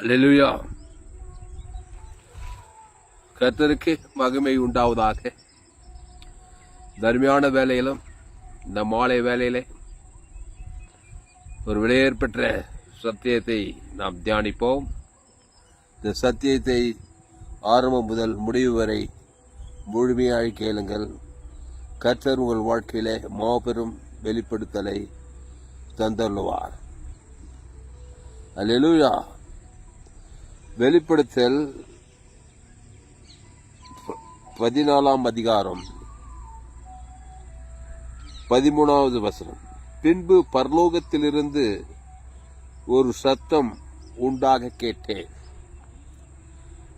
அல்லேலூயா. கர்த்தருக்கு மகிமை உண்டாவதாக. தர்மையான வேலையிலும் இந்த மாலை வேலையிலே ஒரு விலையேற் பெற்ற சத்தியத்தை நாம் தியானிப்போம். இந்த சத்தியத்தை ஆரம்பம் முதல் முடிவு வரை முழுமையாக கேளுங்கள். கர்த்தர் உங்கள் வாழ்க்கையிலே மாபெரும் வெளிப்படுத்தலை தந்துள்ளார். அல்லேலூயா. வெளிப்படுத்தல் 14ஆம் அதிகாரம் 13வது வசனம். பின்பு பரலோகத்திலிருந்து ஒரு சத்தம் உண்டாக கேட்டேன்.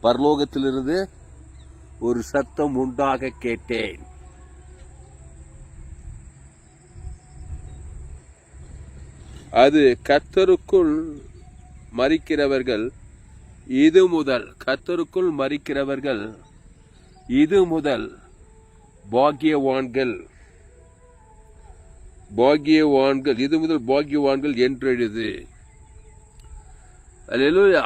பரலோகத்திலிருந்து ஒரு சத்தம் உண்டாக கேட்டேன். அது கர்த்தருக்குள் மரிக்கிறவர்கள் இது முதல் கர்த்தருக்குள் மரிக்கிறவர்கள் இது முதல் பாக்கியவான்கள் இது முதல் பாக்கியவான்கள் என்றெழுது. அல்லேலூயா.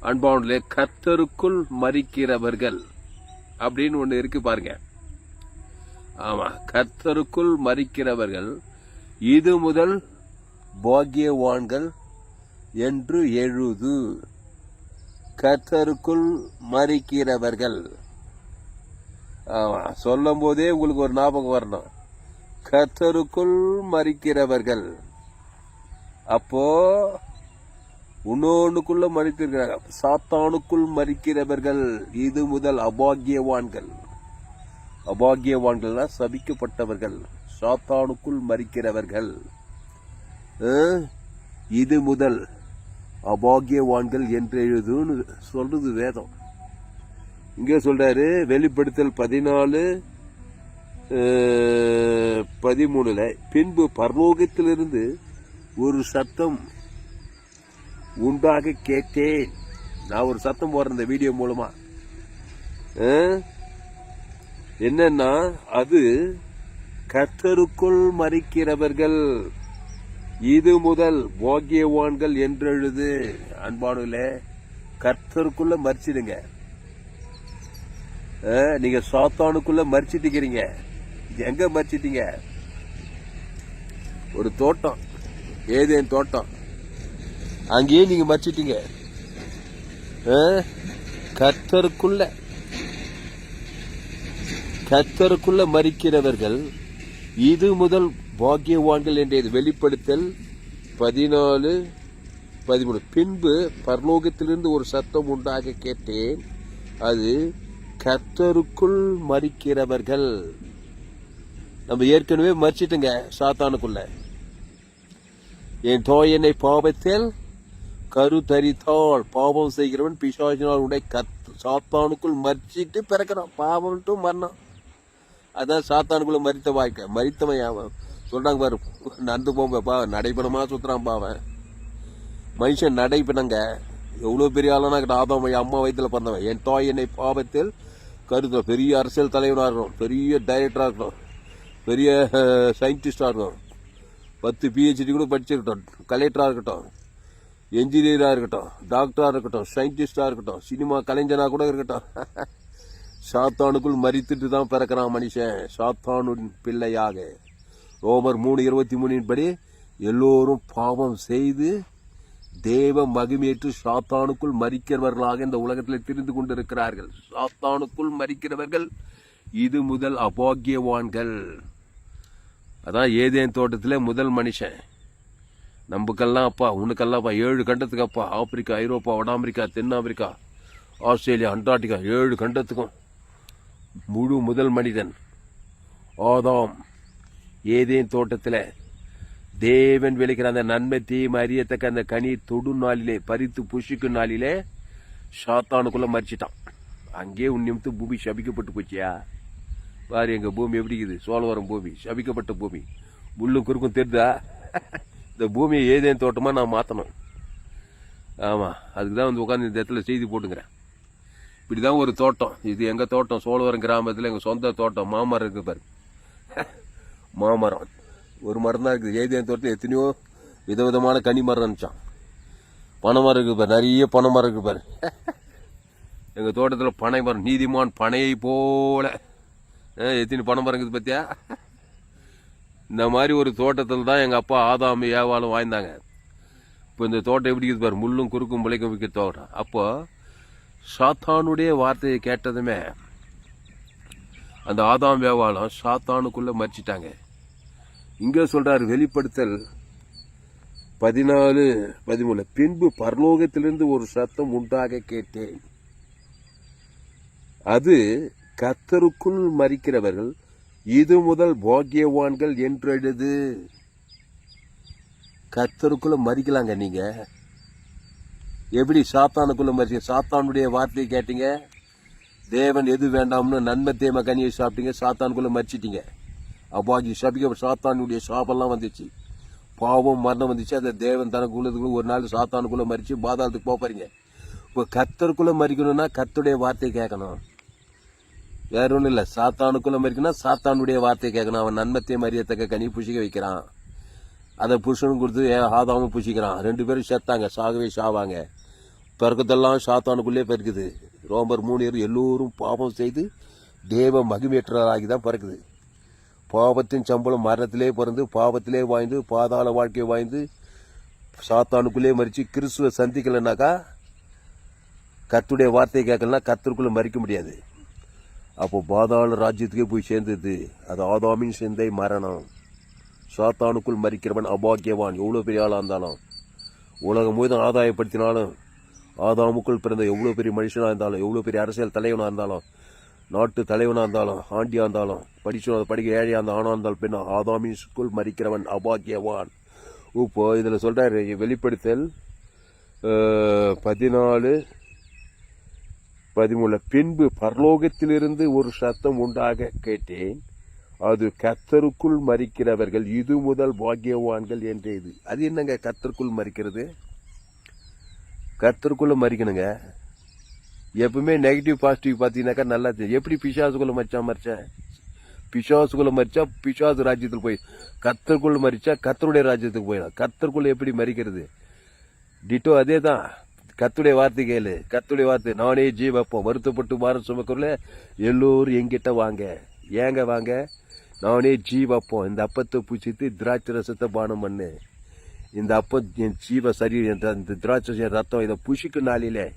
அன்பானவர்களே, கர்த்தருக்குள் மரிக்கிறவர்கள் அப்படின்னு ஒண்ணு இருக்கு பாருங்க. ஆமா, கர்த்தருக்குள் மரிக்கிறவர்கள் இது முதல் பாக்கியவான்கள் என்று எழுது. கர்த்தருக்குள் மரிக்கிறவர்கள். ஆமா, சொல்லும் போதே உங்களுக்கு ஒரு ஞாபகம் வரணும். கர்த்தருக்குள் மரிக்கிறவர்கள். அப்போ இன்னொன்னுக்குள்ள மரித்திருக்கிறாங்க. சாத்தானுக்குள் மரிக்கிறவர்கள் இது முதல் அபாகியவான்கள். அபாகியவான்கள்னா சபிக்கப்பட்டவர்கள். சாத்தானுக்குள் மரிக்கிறவர்கள் இது முதல் அபாகியவான்கள் என்று எழுதுன்னு சொல்றது வேதம். இங்கே சொல்றாரு வெளிப்படுத்தல் 14:13. பின்பு பரலோகத்திலிருந்து ஒரு சத்தம் உண்டாக கேட்டேன். நான் ஒரு சத்தம் போடுறேன் இந்த வீடியோ மூலமா. என்னன்னா, அது கர்த்தருக்குள் மரிக்கிறவர்கள் இது முதல் பாக்கியவான்கள் என்றெழுது. அன்பானுல, கர்த்தருக்குள்ள மரிச்சிடுங்க. நீங்க சாத்தானுக்குள்ள மரிச்சிட்டீங்க. எங்க மரிச்சிட்டீங்க? ஒரு தோட்டம், ஏதேன் தோட்டம், அங்கேயே நீங்க மரிச்சிட்டீங்க. கர்த்தருக்குள்ள மரிக்கிறவர்கள் இது முதல் பாக்கியவான்கள் என்றது. வெளிப்படுத்தல் 14:13. பின்பு பரலோகத்திலிருந்து ஒரு சத்தம் உண்டாக கேட்டேன். அது கர்த்தருக்குள் மரிக்கிறவர்கள். நம்ம ஏற்கனவே மரிச்சிட்டுங்க சாத்தானுக்குள்ள. என் தோயனை பாவத்தில் கருத்தரித்தாள். பாவம் செய்கிறவன் பிசாசினால் உடைய சாத்தானுக்குள் மரிச்சிட்டு பிறக்கிறான். பாவம்ட்டு மரணம். அதான் சாத்தானுக்குள்ள மரித்த வாழ்க்கை. மரித்தவன் சொல்றாங்க பாரு, நடந்து போம்பா, நடைபெணமா சுத்துறான் பாவன். மனுஷன் நடைபெணங்க. எவ்வளவு பெரிய ஆளானா ஆதாம் அம்மா வயிற்றுல பிறந்தவன். என் தாய் என்னை பாவத்தில் கருத்து. பெரிய அரசியல் தலைவராக இருக்கணும், பெரிய டைரக்டரா இருக்கணும், பெரிய சயின்டிஸ்டா இருக்கணும், 10 PhD கூட படிச்சிருக்கட்டும், கலெக்டரா இருக்கட்டும், என்ஜினியரா இருக்கட்டும், டாக்டரா இருக்கட்டும், சயின்டிஸ்டா இருக்கட்டும், சினிமா கலைஞனா கூட இருக்கட்டும். சாத்தானுக்குள் மரித்துட்டு தான் பிறக்கிறான் மனுஷன். சாத்தானின் பிள்ளையாக. ரோமர் 3:23 படி எல்லோரும் பாவம் செய்து தேவ மகிமையேற்று சாத்தானுக்குள் மரிக்கிறவர்களாக இந்த உலகத்தில் திரிந்து கொண்டிருக்கிறார்கள். சாத்தானுக்குள் மரிக்கிறவர்கள் இது முதல் அபாகியவான்கள். அதான் ஏதேன் தோட்டத்திலே முதல் மனுஷன். நமக்கெல்லாம் அப்பா, உனக்கெல்லாம் அப்பா, 7 கண்டத்துக்கு அப்பா. ஆப்பிரிக்கா, ஐரோப்பா, வட அமெரிக்கா, தென் ஆப்பிரிக்கா, ஆஸ்திரேலியா, அண்டார்டிகா, 7 கண்டத்துக்கும் முழு முதல் மனிதன் ஆதாம். ஏதேன் தோட்டத்தில் தேவன் விளைக்கிற அந்த நன்மை தீமை அறியத்தக்க அந்த கனி தொடு நாளிலே, பறித்து புஷிக்கும் நாளிலே சாத்தானுக்குள்ள மரிச்சிட்டான். அங்கே உன்னியத்து பூமி சபிக்கப்பட்டு போச்சியா பாரு. எங்க பூமி எப்படி இருக்குது? சோழவரம் பூமி, சபிக்கப்பட்ட பூமி. முள்ளும் குறுக்கும் தெரிதா? இந்த பூமியை ஏதேன் தோட்டமா நான் மாத்தணும். ஆமா, அதுக்குதான் வந்து உட்காந்து இந்த இடத்துல செய்தி போட்டுங்கிறேன். இப்படிதான் ஒரு தோட்டம். இது எங்க தோட்டம், சோழவரம் கிராமத்துல எங்க சொந்த தோட்டம். மாமரம் இருக்கு பாரு. மாமரம் ஒரு மரம் தான் இருக்குது. ஏதேன் தோட்டத்தில் எத்தனையோ விதவிதமான கனி மரம் இருந்துச்சான். பனை மரம் இருக்குது பாரு, நிறைய பனை மரம் இருக்குது பாரு. எங்கள் தோட்டத்தில் பனை மரம், நீதிமான் பனையை போல எத்தனை பனை மரம் இருக்குது பார்த்தியா? இந்த மாதிரி ஒரு தோட்டத்தில் தான் எங்கள் அப்பா ஆதாம் ஏவாளும் வாழ்ந்தாங்க. இப்போ இந்த தோட்டம் எப்படி இருக்குது பாரு, முள்ளும் குறுக்கும் பிழைக்கும் விற்க தோட்டம். அப்போ சாத்தானுடைய வார்த்தையை கேட்டதுமே அந்த ஆதாம் ஏவாளும் சாத்தானுக்குள்ள மறிச்சிட்டாங்க. இங்கே சொல்றாரு வெளிப்படுத்தல் 14:13, பின்பு பரலோகத்திலிருந்து ஒரு சத்தம் உண்டாக கேட்டேன், அது கர்த்தருக்குள் மரிக்கிறவர்கள் இது முதல் பாக்கியவான்கள் என்று எழுது. கர்த்தருக்குள்ள மறிக்கலாங்க நீங்க. எப்படி சாத்தானுக்குள்ள மறிச்சீங்க? சாத்தானுடைய வார்த்தையை கேட்டீங்க, தேவன் எது வேண்டாம்னு நன்மை தேம கனியை சாப்பிட்டீங்க, சாத்தானுக்குள்ள மறிச்சிட்டீங்க. அப்பாஜி சபிக்க சாத்தானுடைய சாபெல்லாம் வந்துச்சு, பாவம் மரணம் வந்துச்சு. அந்த தேவன் தனக்கு உள்ளதுக்குள்ள ஒரு நாள் சாத்தானுக்குள்ள மறிச்சு பாதாளத்துக்கு போறீங்க. இப்போ கர்த்தருக்குள்ள மறிக்கணும்னா கர்த்தருடைய வார்த்தையை கேட்கணும், வேற ஒன்றும் இல்லை. சாத்தானுக்குள்ள மறிக்கணும், சாத்தானுடைய வார்த்தையை கேட்கணும். அவன் நன்மத்தையும் மரியத்தக்க கனி புசிக்க வைக்கிறான், அதை புருஷனும் கொடுத்து ஆதாமும் புசிக்கிறான். 2 பேரும் செத்தாங்க, சாகவே சாவாங்க. பிறக்கத்தெல்லாம் சாத்தானுக்குள்ளே பிறக்குது. ரோமர் 3 எல்லோரும் பாவம் செய்து தேவ மகிமேற்றராகி தான் பிறக்குது. பாவத்தின் சம்பளம் மரணத்திலே பிறந்து பாவத்திலே வாழ்ந்து பாதாள வாழ்க்கையை வாழ்ந்து சாத்தானுக்குள்ளே மறிச்சு கிறிஸ்துவை சந்திக்கலைனாக்கா, கர்த்தருடைய வார்த்தையை கேட்கலன்னா கர்த்தருக்குள்ள மறிக்க முடியாது. அப்போ பாதாள ராஜ்யத்துக்கே போய் சேர்ந்தது. அது ஆதாமின் சிந்தை மரணம். சாத்தானுக்குள் மறிக்கிறவன் அபாக்கியவான். எவ்வளோ பெரிய ஆளாக இருந்தாலும், உலகம் முழுதும் ஆதாயப்படுத்தினாலும், ஆதாமுக்குள் பிறந்த எவ்வளோ பெரிய மனுஷனாக இருந்தாலும், எவ்வளோ பெரிய அரசியல் தலைவனாக இருந்தாலும், நாட்டு தலைவனாக இருந்தாலும், ஆண்டியாக இருந்தாலும், படிக்க ஏழையாக இருந்தால், ஆணாக இருந்தாலும், பெண்ணா, ஆதாமின்குள் மறிக்கிறவன் அபாக்கியவான். இப்போ இதில் சொல்கிறார் வெளிப்படுத்தல் 14:13, பின்பு பரலோகத்திலிருந்து ஒரு சத்தம் உண்டாக கேட்டேன், அது கர்த்தருக்குள் மறிக்கிறவர்கள் இது முதல் பாக்கியவான்கள் என்றே. இது அது என்னங்க கர்த்தருக்குள் மறிக்கிறது? கர்த்தருக்குள்ள மறிக்கணுங்க. எப்பவுமே நெகட்டிவ் பாசிட்டிவ் பார்த்தீங்கன்னாக்கா நல்லா தெரியும். எப்படி பிசாசுக்குள்ள மறிச்சேன், பிசாசுக்குள்ள மறிச்சா பிசாசு ராஜ்யத்துக்கு போய், கர்த்தருக்குள்ள மறிச்சா கர்த்தருடைய ராஜ்யத்துக்கு போயிடும். கர்த்தருக்குள்ள எப்படி மறிக்கிறது? டிட்டோ அதே தான். கர்த்தருடைய வார்த்தை கேளு, கர்த்தருடைய வார்த்தை, நானே ஜீவப்போம், வருத்தப்பட்டு பாரம் சுமக்கல எல்லோரும் எங்கிட்ட வாங்க. ஏங்க வாங்க? நானே ஜீவப்போம், இந்த அப்பத்தை பூச்சித்து திராட்சை ரசத்தை பானம் பண்ணு. இந்த அப்பம் என் ஜீவ சரீரம், இந்த திராட்சை ரத்தம், இதை புஷிக்கு நாளிலே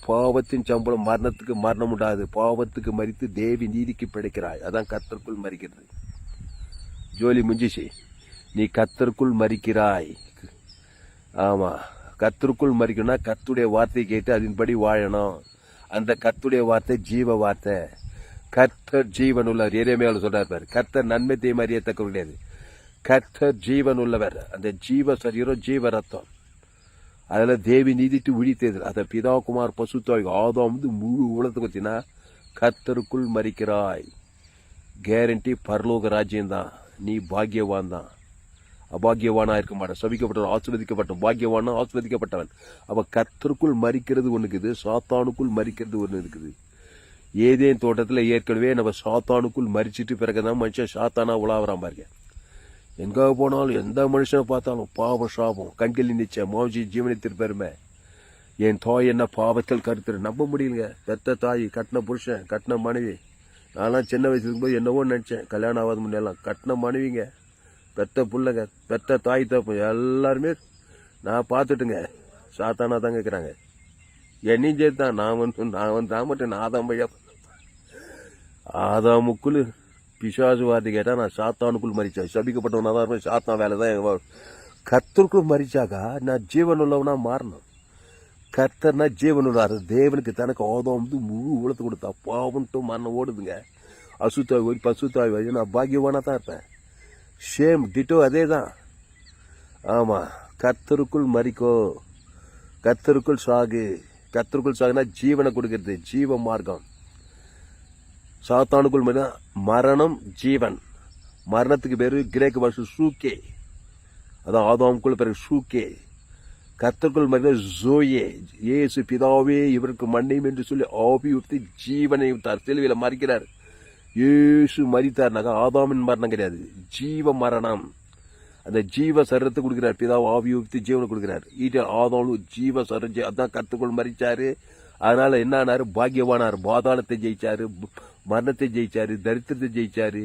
பாவத்தின் சம்பளம் மரணத்துக்கு மரணம் உண்டாது, பாவத்துக்கு மறித்து தேவி நீதிக்கு பிழைக்கிறாய். அதான் கர்த்தருக்குள் மறிக்கிறது. ஜோலி முடிஞ்சிச்சு. நீ கர்த்தருக்குள் மறிக்கிறாய். ஆமா, கர்த்தருக்குள் மறிக்கணும்னா கர்த்தருடைய வார்த்தையை கேட்டு அதன்படி வாழணும். அந்த கர்த்தருடைய வார்த்தை ஜீவ வார்த்தை. கர்த்தர் ஜீவன் உள்ளவர். எரேமியால சொல்றாரு பாரு, கர்த்தர் நன்மை தீமை அறியத்தக்க கிடையாது, கர்த்தர் ஜீவன் உள்ளவர். அந்த ஜீவ சரீரம் ஜீவ ரத்தம், அதுல தேவி நீதிட்டு விழித்தது. அதை பிதா குமார் பசுத்தாய் ஆதாம் முழு உலகத்துக்கு வச்சுன்னா கர்த்தருக்குள் மறிக்கிறாய். கேரண்டி பரலோக ராஜ்யம்தான். நீ பாக்கியவான் தான், அபாகியவானா இருக்க மாட்டான். சபிக்கப்பட்டவன் ஆஸ்வதிக்கப்பட்ட, பாக்கியவானா ஆஸ்வதிக்கப்பட்டவன். அவ கர்த்தருக்குள் மறிக்கிறது ஒன்று இருக்குது, சாத்தானுக்குள் மறிக்கிறது ஒன்று இருக்குது. ஏதேன் தோட்டத்தில் ஏற்கனவே நம்ம சாத்தானுக்குள் மறிச்சிட்டு பிறகுதான் மனுஷன் சாத்தானா உலாவறான் பாருங்க. எங்க போனாலும் எந்த மனுஷனை பார்த்தாலும் பாவம் சாபம், கண்களில் நிச்சயம், மாவுஜி ஜீவனத்திற்கு பெருமை. என் தாய் என்ன பாவத்தில் கருத்து நம்ப முடியலங்க. பெத்த தாய், கட்டின புருஷன், கட்டின மனைவி. நான்லாம் சின்ன வயசுல இருக்கும்போது என்னவோ நினைச்சேன், கல்யாணம் ஆகாத முன்னெல்லாம் கட்டின மனைவிங்க, பெத்த பிள்ளைங்க, பெத்த தாய் தப்பு எல்லாருமே நான் பார்த்துட்டுங்க சாத்தானா தான் கேட்குறாங்க. என்னையும் சேர்த்தான். நான் மட்டும் ஆதாம் பையா, ஆதாமுக்குள் பிசாசு வார்த்தை கேட்டால் நான் சாத்தானுக்குள் மறிச்சேன். சபிக்கப்பட்டவனா தான் இருப்பேன். சாத்தான் வேலை தான். கர்த்தருக்குள் மறிச்சாக்கா நான் ஜீவன் உள்ளவனா மாறணும். கர்த்தர்னா ஜீவன் உள்ளாரு. தேவனுக்கு தனக்கு ஆதாம் முழு உலகத்தை கொடுத்தா பாவன்ட்டு மரணம் ஓடுதுங்க. அசுத்தாய் ஓடி பசுத்தாய் ஓடி நான் பாக்கியவானா தான் இருப்பேன். சேம் டிட்டோ அதே தான். ஆமாம், கர்த்தருக்குள் மறிக்கோ, கர்த்தருக்குள் சாகு. கர்த்தருக்குள் சாகுனா ஜீவனை கொடுக்கறது, ஜீவ மார்க்கம். சாத்தானுக்குள் மரணம் ஜீவன். மரணத்துக்கு பேரு கிரேக்க பாஷை சூக்கே, அதான் ஆதாமுக்குள்ள பேரு சூக்கே. கர்த்தருக்குள் மறித்த ஜோயே, இயேசு பிதாவே இவருக்கு மண்ணையும் என்று சொல்லி ஆவி ஊற்றி ஜீவனை விட்டார். சிலுவையில மறிக்கிறார். இயேசு மறித்தார்னாக்கா ஆதாமின் மரணம் கிடையாது, ஜீவ மரணம். அந்த ஜீவ சரத்தை கொடுக்குறாரு. பிதாவை ஆவியை ஊற்றி ஜீவனை கொடுக்குறாரு. ஆதாமும் ஜீவ சரம், அதான் கத்துக்குள் மறிச்சாரு. அதனால என்ன ஆனாரு? பாக்கியவானார். பாதாளத்தை ஜெயிச்சாரு, மரணத்தை ஜெயிச்சாரு, தரித்திரத்தை ஜெயிச்சாரு.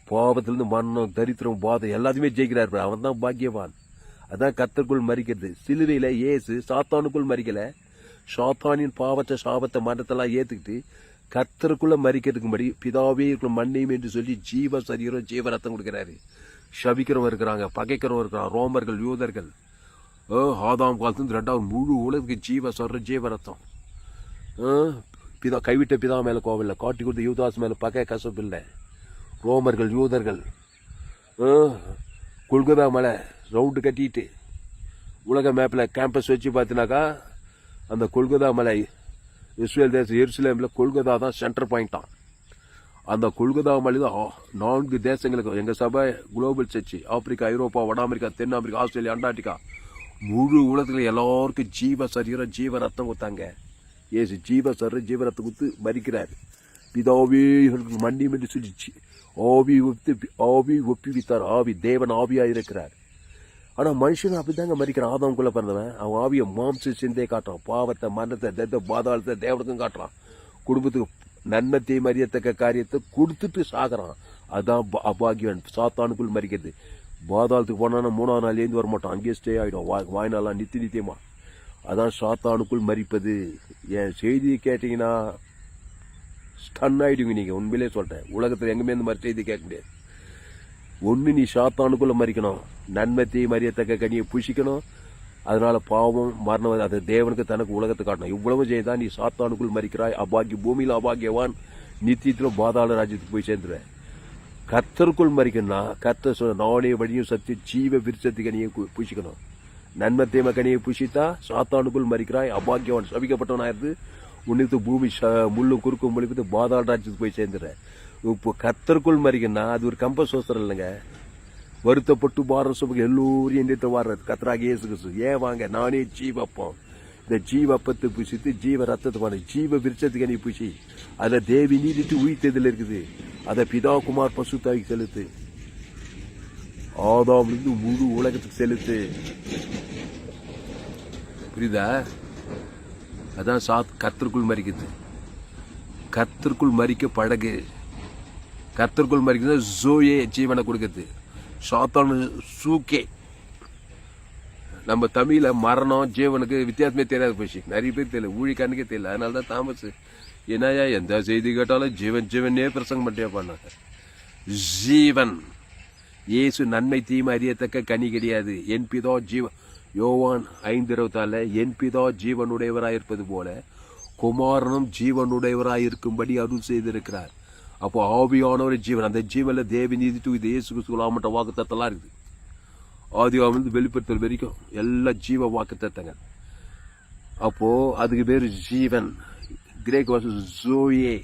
பாவத்திலிருந்து மரணம், தரித்திரம், பாதம் எல்லாத்தையுமே ஜெயிக்கிறாரு. அவன் தான் பாக்கியவான். அதான் கர்த்தருக்குள் மறிக்கிறது. சிலுவையில இயேசு சாத்தானுக்குள் மறிக்கல. சாத்தானின் பாவத்தை, சாபத்தை, மரணத்தெல்லாம் ஏத்துக்கிட்டு கர்த்தருக்குள்ள மறிக்கிறதுக்கும்படி பிதாவே இருக்கிற மண்ணையும் என்று சொல்லி ஜீவ சரீரம், ஜீவ ரத்தம் கொடுக்கிறாரு. சபிக்கிறவங்க இருக்கிறாங்க, பகைக்கிறவங்க இருக்கிறாங்க, ரோமர்கள், யூதர்கள். ஆதாம் காலத்து 2வது முழு உலகத்துக்கு ஜீவ சரீரம், ஜீவ ரத்தம். பிதா கைவிட்ட பிதா மேல கோவம் இல்லை, காட்டி கொடுத்த யூதாஸ் மேல பகை, கசப்பு இல்லை. ரோமர்கள், யூதர்கள், கொல்கத்தா மலை ரவுண்டு கட்டிட்டு உலக மேப்பில் கேம்பஸ் வச்சு பார்த்தினாக்கா அந்த கொல்கத்தா மலை இஸ்ரேல் தேசம் எருசலேமில் கொல்கத்தா தான் சென்டர் பாயிண்டான். அந்த கொல்கத்தா மலை தான் 4 தேசங்களுக்கு எங்கள் சபை குளோபல் சர்ச்சு, ஆப்பிரிக்கா, ஐரோப்பா, வட அமெரிக்கா, தென் அமெரிக்கா, ஆஸ்திரேலியா, அண்டார்டிகா, முழு உலகத்தில் எல்லாருக்கும் ஜீவ சரீரம், ஜீவ ரத்தம் கொடுத்தாங்க. ஏசு ஜீவ சரீரம், ஜீவ ரத்தம் கொடுத்து மறிக்கிறார். பிதாவே மண்ணியும் என்று சொல்லிச்சு ஆவி ஒப்பிவித்தார். ஆவி தேவன் ஆவியாக இருக்கிறார். ஆனால் மனுஷன் அப்படிதாங்க மறிக்கிறான். ஆதாமுக்குள்ள பிறந்தவன் அவன் ஆவியை மாம்ச சிந்தையை காட்டுறான். பாவத்தை, மரணத்தை, பாதாளத்தை தேவனுக்கும் காட்டுறான். குடும்பத்துக்கு நன்மத்தை மறியத்தக்க காரியத்தை கொடுத்துட்டு சாகிறான். அதான் அபாகியன். சாத்தானுக்குள் மறிக்கிறது. பாதாளத்துக்கு போனான்னா 3ஆம் நாள் ஏந்து வர மாட்டான், அங்கேயே ஸ்டே ஆகிடும். வாய்நாளாம் நித்தியமா. அதான் சாத்தானுக்குள் மறிப்பது. என் செய்தியை கேட்டீங்கன்னா ஸ்டன் ஆயிடுங்க. நீங்க உண்மையிலே சொல்றேன், உலகத்தில் எங்குமே இந்த மாதிரி செய்தி கேட்க முடியாது. ஒன்று நீ சாத்தானுக்குள்ள மறிக்கணும், நன்மத்தை மறியத்தக்க கனியை புஷிக்கணும். அதனால பாவம், மரணம் அதை தேவனுக்கு தனக்கு உலகத்தை காட்டணும். இவ்வளவு செய்தான் நீ சாத்தானுக்குள் மறிக்கிறாய். அபாகிய பூமியில் அபாகியவான், நித்தியத்திலும் பாதாள ராஜ்யத்துக்கு போய் சேர்ந்துருவேன். கர்த்தருக்குள் மறிக்கணும்னா கர்த்தர் சொல்ல நானே வழியும் சத்து ஜீவ விருட்சத்து கனியை புஷிக்கணும். நன்மத்தை கனியை புஷித்தா சாத்தானுக்குள் மறிக்கிறாய், அபாகியவான், சபிக்கப்பட்டவனாயிருந்து உன்னித்து பூமி முள்ளும் குறுக்கும் மொழிப்பித்து பாதாள ராஜ்யத்துக்கு போய் சேர்ந்துடுறேன். இப்போ கர்த்தருக்குள் மறிக்கணும்னா அது ஒரு கம்பஸ் சோஸ்திரம் இல்லைங்க. வருத்தப்பட்டு பாரம் சுமக்கு எல்லோரும் எந்திரத்தை வாடுறது கர்த்தராக இயேசு கிறிஸ்து. ஏன் வாங்க, நானே ஜீவப்பம். இந்த ஜீவப்பத்தை புசித்து ஜீவ ரத்தத்தை வாங்க, ஜீவ விருட்சத்துக்கு நீ புசி. அதில் தேவி நீதிட்டு உயிர்த்ததில் இருக்குது. அதை பிதா குமார் பசுத்தாவிக்கு செலுத்து. ஆதாமிலிருந்து முழு உலகத்துக்கு செலுத்து. புரியுதா? அதான் கர்த்தருக்குள் மறிக்குது. கர்த்தருக்குள் மறிக்க பழகு. கர்த்தருக்குள் மறிக்கிறது ஜோயே, ஜீவனை கொடுக்குது. சாத்தானு சூக்கே. நம்ம தமிழ்ல மரணம் ஜீவனுக்கு வித்தியாசமே தெரியாது போச்சு. நிறைய பேர் தெரியல, ஊழிக்கானுக்கே தெரியல. அதனால தான் தாமஸ் என்னையா எந்த செய்தி கேட்டாலும் ஜீவன் ஜீவனே பிரசங்கம் பண்ணிட்டே பண்ணாங்க. ஜீவன் இயேசு நன்மை தீமை அறியத்தக்க கனி கிடையாது. என் பிதா ஜீவன், யோவான் 5:24, என் பிதா ஜீவனுடையவராயிருப்பது போல குமாரனும் ஜீவனுடையவராயிருக்கும்படி அருள் செய்திருக்கிறார். அப்போ ஆவியானவர் ஜீவன். அந்த ஜீவன்ல தேவி நீதிட்டு இது இயேசு கிறிஸ்துவ வாக்குத்தத்தெல்லாம் இருக்குது. ஆதியாவிலிருந்து வெளிப்படுத்தல் வரைக்கும் எல்லா ஜீவ வாக்குத்தத்தங்க. அப்போ அதுக்கு பேர் ஜீவன். கிரேக் வார்த்தை ஜோயே,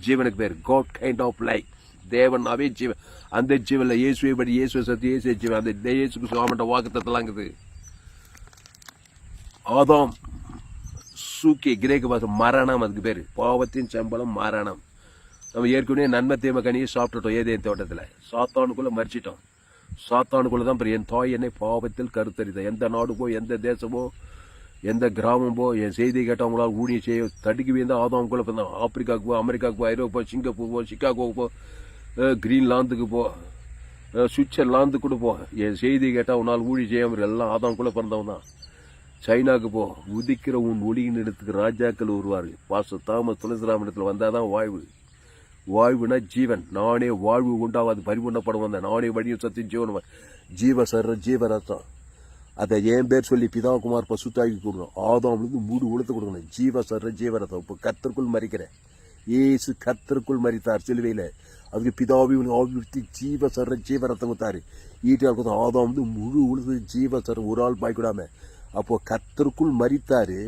ஜீவனுக்கு பேர் காட் கைண்ட் ஆஃப் லைஃப். தேவனாவே ஜீவன். அந்த ஜீவன்ல இயேசுவை படி, இயேசு சத்து, இயேசு ஜீவன். அந்த இயேசு கிறிஸ்துவ வாக்குத்தத்தெல்லாம் இருக்குது. ஆதாம் சூக்கே, கிரேக்க பாஷை மரணம், அதுக்கு பேரு பாவத்தின் சம்பளம் மரணம். நம்ம ஏற்கனவே நன்மை தீமை கனியை சாப்பிட்டுட்டோம் ஏதேன் தோட்டத்தில். சாத்தானுக்குள்ள மறிச்சிட்டோம். சாத்தானுக்குள்ள தான் என் தாய் என்னை பாவத்தில் கருத்தறிதான். எந்த நாடு போ, எந்த தேசமோ, எந்த கிராமம் போ, என் செய்தி கேட்டவங்களால் ஊழியம் செய்ய தடுக்கவே தான் ஆதாமுக்குள்ள பிறந்தான். ஆப்பிரிக்காவுக்கு போ, அமெரிக்காவுக்கு போ, ஐரோப்பா, சிங்கப்பூர் போ, சிக்காகோவுக்கு போ, கிரீன்லாந்துக்கு போ, சுவிட்சர்லாந்து கூட போ. என் செய்தி கேட்டால் உன்னால் ஊழி செய்யாமல் எல்லாம் ஆதாமுக்குள்ள பிறந்தவன் தான். சைனாக்கு போ, உதிக்கிற உன் ஒளியின் இடத்துக்கு ராஜாக்கள் வருவார்கள். பாஸ்டர் தாமஸ் துளசிராமன் இடத்துல வந்தாதான் வாழ்வு. வாழ்வுனா ஜீவன். நானே வாழ்வு உண்டாவாது பரிபூர்ணப்படம் வந்தேன். நானே வழியும் சத்தியம் ஜீவன், ஜீவ சர்ற ஜீவ ரத்தம். அதை என் பேர் சொல்லி பிதா குமார் பசுத்தாக்கி கொடுக்கணும். ஆதாம்லேருந்து மூடு உளுத்து கொடுக்கணும். ஜீவ சர்ற ஜீவ ரத்தம். இப்போ கர்த்தருக்குள் மறிக்கிறேன். ஏசு கர்த்தருக்குள் மறித்தார் சிலுவையில். அதுக்கு பிதாவி ஆவிர்த்தி ஜீவ சர்ற ஜீவ ரத்தம் கொடுத்தாரு. ஈட்டியால் கொடுத்தா ஆதாம் வந்து முழு உழுது ஜீவ சர்ற ஒரு ஆள் பாய்க்கூடாம. அப்போ கர்த்தருக்குள் மறித்தாரு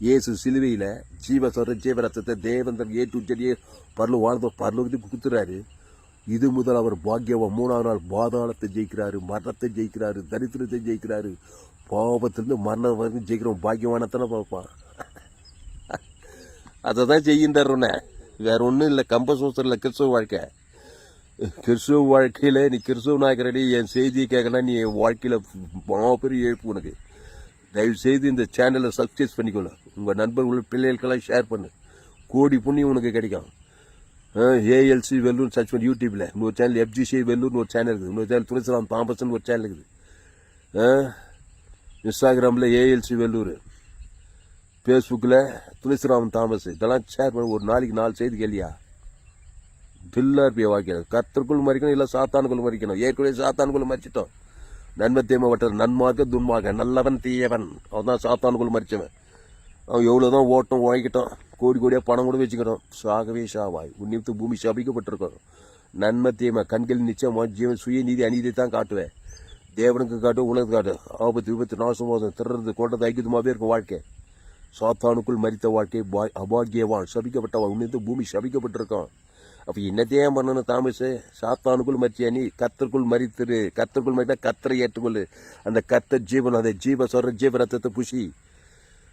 இயேசு சிலுவையில். ஜீவ சர்ற ஜீவ ரத்தத்தை தேவன் தன் ஏற்றுச்செடியே பரலோகத்துக்கு கொடுத்துறாரு. இது முதல் அவர் பாக்கியவா 3ஆம் நாள் பாதாளத்தை ஜெயிக்கிறாரு, மரணத்தை ஜெயிக்கிறாரு, தரித்திரத்தை ஜெயிக்கிறாரு. பாவத்திலிருந்து மரணம் வரைக்கும் ஜெயிக்கிறோம். பாக்கியவானத்தானே பார்ப்பான். அதை தான் செய்கின்றார். வேற ஒன்றும் இல்லை. கம்பசோசரில் கிறிஸ்துவ வாழ்க்கை. கிறிஸ்துவ வாழ்க்கையில் நீ கிறிஸ்துவனாகிறடி என் செய்தியை கேட்கலாம், நீ என் வாழ்க்கையில் மாபெரிய இழப்பு உனக்கு. தயவு செய்து இந்த சேனலை சப்ஸ்கிரைப் பண்ணிக்கொள்ள, உங்கள் நண்பர்கள் பிள்ளைகளுக்கெல்லாம் ஷேர் பண்ணு, கோடி புண்ணியம் உனக்கு கிடைக்கும். ஏஎல்சி வெல்லூர் சர்ச் பண்ணி யூடியூப்பில் இன்னொரு சேனல், எஃப்ஜிசி வெல்லூர்னு ஒரு சேனல் இருக்குது, இன்னொரு சேனல் துளசிராம் தாம்பசன் ஒரு சேனல் இருக்குது. இன்ஸ்டாகிராமில் ஏஎல்சி வெல்லூர், ஃபேஸ்புக்கில் துளசிராம் தாமஸ், இதெல்லாம் ஷேர் பண்ண. ஒரு நாளைக்கு 4 செய்தி கேள்வியா பில்லா இருப்பிய வாழ்க்கையில். கர்த்தருக்குள் மறிக்கணும், இல்லை சாத்தானுக்குள் மறிக்கணும். ஏற்கனவே சாத்தானுக்குள் மறிச்சிட்டோம். நன்மை தீமை வட்டர், நன்மார்க்க துன்மார்க்க, நல்லவன் தீயவன், அவன் தான் சாத்தானுக்குள் மறிச்சவன். அவன் எவ்வளோதான் ஓட்டம் உழைக்கிட்டோம், கோடி கோடியாக பணம் கூட வச்சுக்கிட்டோம், சாகவே சாவாய். உன்னித்து பூமி சபிக்கப்பட்டிருக்கோம். நன்மை தீமை கண்கள் நிச்சயமாக ஜீவன் சுய நீதி அநீதி தான் காட்டுவேன். தேவனுக்கு காட்டு, உலகத்துக்கு காட்டு. ஆபத்து விபத்து நாசமோசம் திறது கொண்டது ஐக்கியமாகவே இருக்கும் வாழ்க்கை. சாத்தானுக்குள் மறித்த வாழ்க்கை அபாகியவான், சபிக்கப்பட்டவன். உன்னித்து பூமி சபிக்கப்பட்டிருக்கான். அப்போ என்னத்தையே பண்ணணும் தாமஸ்? சாத்தானுக்குள் மறிச்சியா நீ? கர்த்தருக்குள் மறித்துரு. கர்த்தருக்குள் மறித்தா கர்த்தரை ஏற்றுக்கொள்ளு. அந்த கர்த்தர் ஜீவன், அதை ஜீவ சொல்ற ஜீவ ரத்தத்தை புஷி,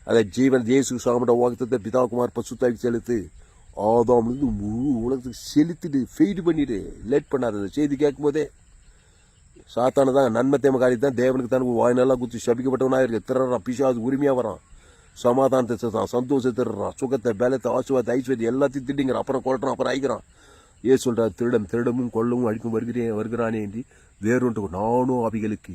அதை ஜீவன் இயேசு சாமிட வாக்குத்தத்தை பிதாகுமார் பசுத்தாய்க்கு செலுத்து. ஆதாம்லேருந்து முழு உலகத்துக்கு செலுத்திட்டு ஃபெய்டு பண்ணிடு. லேட் பண்ணாத. செய்தி கேட்கும் போதே சாத்தானு தான் நன்மை தேம காரி தான் தேவனுக்கு தான் வாயினெல்லாம் குத்தி சபிக்கப்பட்டவனாக இருக்கு. திறறான் பிசாசு, உரிமையாக வரான், சமாதானத்தை தரான், சந்தோஷத்தை தர்றான், சுகத்தை பலத்தை ஆசுவாத்தை ஐஸ்வர்யம் எல்லாத்தையும் திட்டிங்கிறான், அப்புறம் கொள்றான், அப்புறம் ஐக்கிறான். ஏன் சொல்றார்? திருடமும் கொல்லவும் அழிக்கும் வருகிறானே என்று வேறொன்று நானும் அவைகளுக்கு